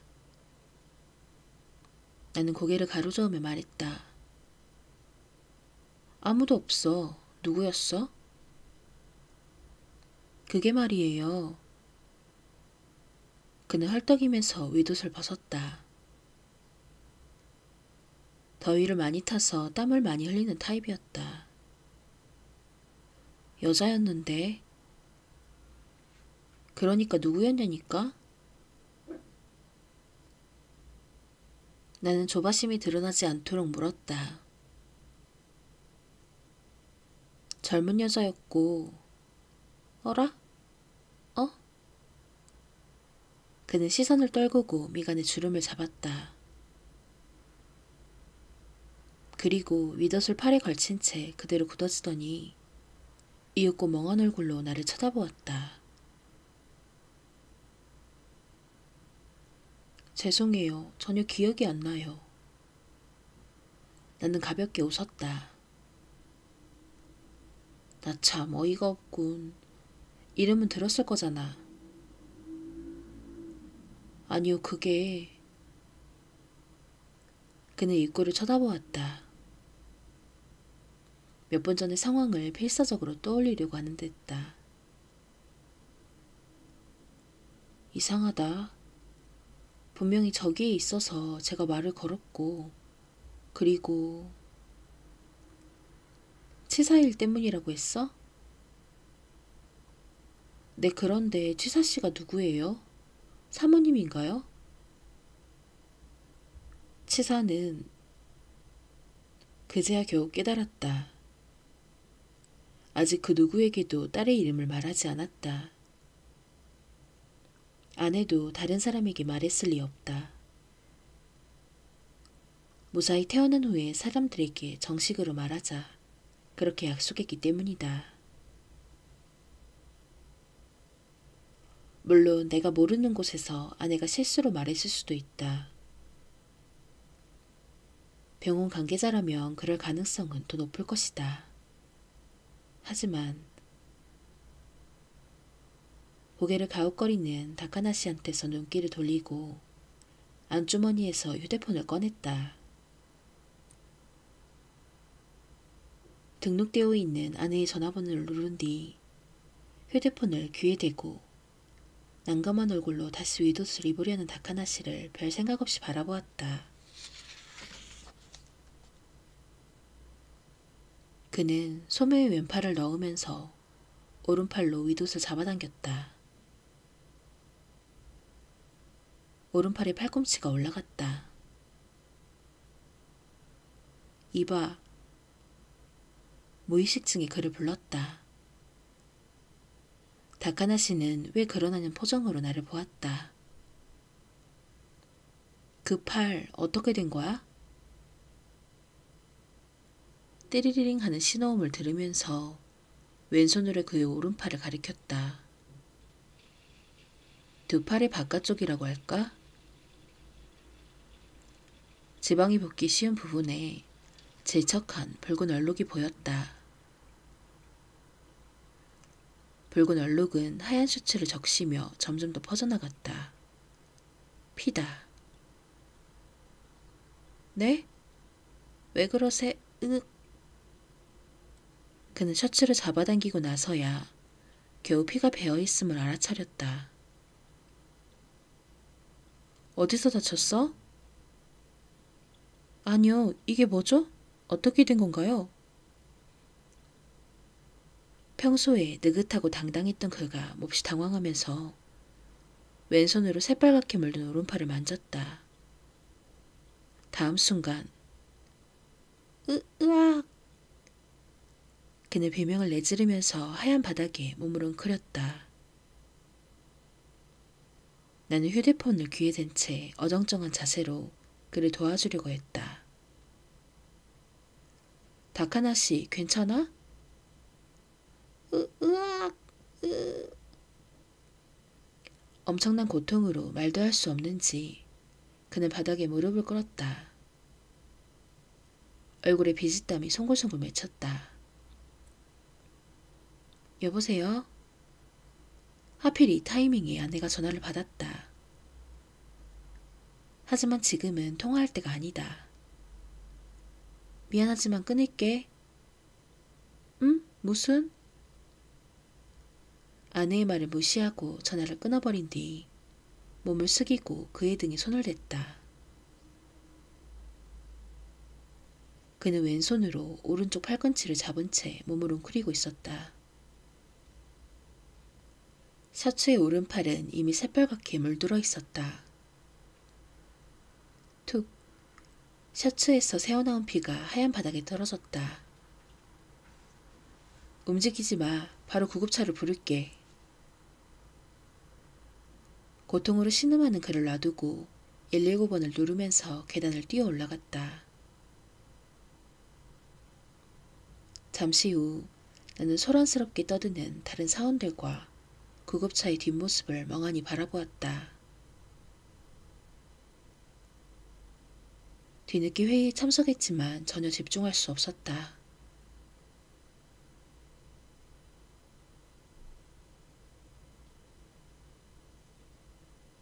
나는 고개를 가로저으며 말했다. 아무도 없어. 누구였어? 그게 말이에요. 그는 헐떡이면서 윗옷을 벗었다. 더위를 많이 타서 땀을 많이 흘리는 타입이었다. 여자였는데. 그러니까 누구였냐니까? 나는 조바심이 드러나지 않도록 물었다. 젊은 여자였고. 어라? 그는 시선을 떨구고 미간에 주름을 잡았다. 그리고 윗옷을 팔에 걸친 채 그대로 굳어지더니 이윽고 멍한 얼굴로 나를 쳐다보았다. 죄송해요. 전혀 기억이 안 나요. 나는 가볍게 웃었다. 나 참 어이가 없군. 이름은 들었을 거잖아. 아니요, 그게... 그는 입구를 쳐다보았다. 몇 번 전의 상황을 필사적으로 떠올리려고 하는 듯했다. 이상하다. 분명히 저기에 있어서 제가 말을 걸었고 그리고 치사일 때문이라고 했어? 네, 그런데 치사씨가 누구예요? 사모님인가요? 치사는 그제야 겨우 깨달았다. 아직 그 누구에게도 딸의 이름을 말하지 않았다. 아내도 다른 사람에게 말했을 리 없다. 무사히 태어난 후에 사람들에게 정식으로 말하자. 그렇게 약속했기 때문이다. 물론 내가 모르는 곳에서 아내가 실수로 말했을 수도 있다. 병원 관계자라면 그럴 가능성은 더 높을 것이다. 하지만 고개를 가웃거리는 다카나 씨한테서 눈길을 돌리고 안주머니에서 휴대폰을 꺼냈다. 등록되어 있는 아내의 전화번호를 누른 뒤 휴대폰을 귀에 대고 난감한 얼굴로 다시 윗옷을 입으려는 다카나 씨를 별 생각 없이 바라보았다. 그는 소매에 왼팔을 넣으면서 오른팔로 윗옷을 잡아당겼다. 오른팔의 팔꿈치가 올라갔다. 이봐. 무의식증이 그를 불렀다. 다카나 씨는 왜 그러나는 표정으로 나를 보았다. 그 팔 어떻게 된 거야? 띠리리링 하는 신호음을 들으면서 왼손으로 그의 오른팔을 가리켰다. 두 팔의 바깥쪽이라고 할까? 지방이 붙기 쉬운 부분에 질척한 붉은 얼룩이 보였다. 붉은 얼룩은 하얀 셔츠를 적시며 점점 더 퍼져나갔다. 피다. 네? 왜 그러세? 그는 셔츠를 잡아당기고 나서야 겨우 피가 배어있음을 알아차렸다. 어디서 다쳤어? 아니요, 이게 뭐죠? 어떻게 된 건가요? 평소에 느긋하고 당당했던 그가 몹시 당황하면서 왼손으로 새빨갛게 물든 오른팔을 만졌다. 다음 순간 으악! 그는 비명을 내지르면서 하얀 바닥에 몸을 웅크렸다. 나는 휴대폰을 귀에 댄 채 어정쩡한 자세로 그를 도와주려고 했다. 다카나씨, 괜찮아? 으악! 엄청난 고통으로 말도 할 수 없는지 그는 바닥에 무릎을 꿇었다. 얼굴에 비지땀이 송골송골 맺혔다. 여보세요? 하필 이 타이밍에 아내가 전화를 받았다. 하지만 지금은 통화할 때가 아니다. 미안하지만 끊을게. 응? 무슨? 아내의 말을 무시하고 전화를 끊어버린 뒤 몸을 숙이고 그의 등에 손을 댔다. 그는 왼손으로 오른쪽 팔꿈치를 잡은 채 몸을 웅크리고 있었다. 셔츠의 오른팔은 이미 새빨갛게 물들어 있었다. 툭. 셔츠에서 새어나온 피가 하얀 바닥에 떨어졌다. 움직이지 마. 바로 구급차를 부를게. 고통으로 신음하는 그를 놔두고 119번을 누르면서 계단을 뛰어 올라갔다. 잠시 후 나는 소란스럽게 떠드는 다른 사원들과 구급차의 뒷모습을 멍하니 바라보았다. 뒤늦게 회의에 참석했지만 전혀 집중할 수 없었다.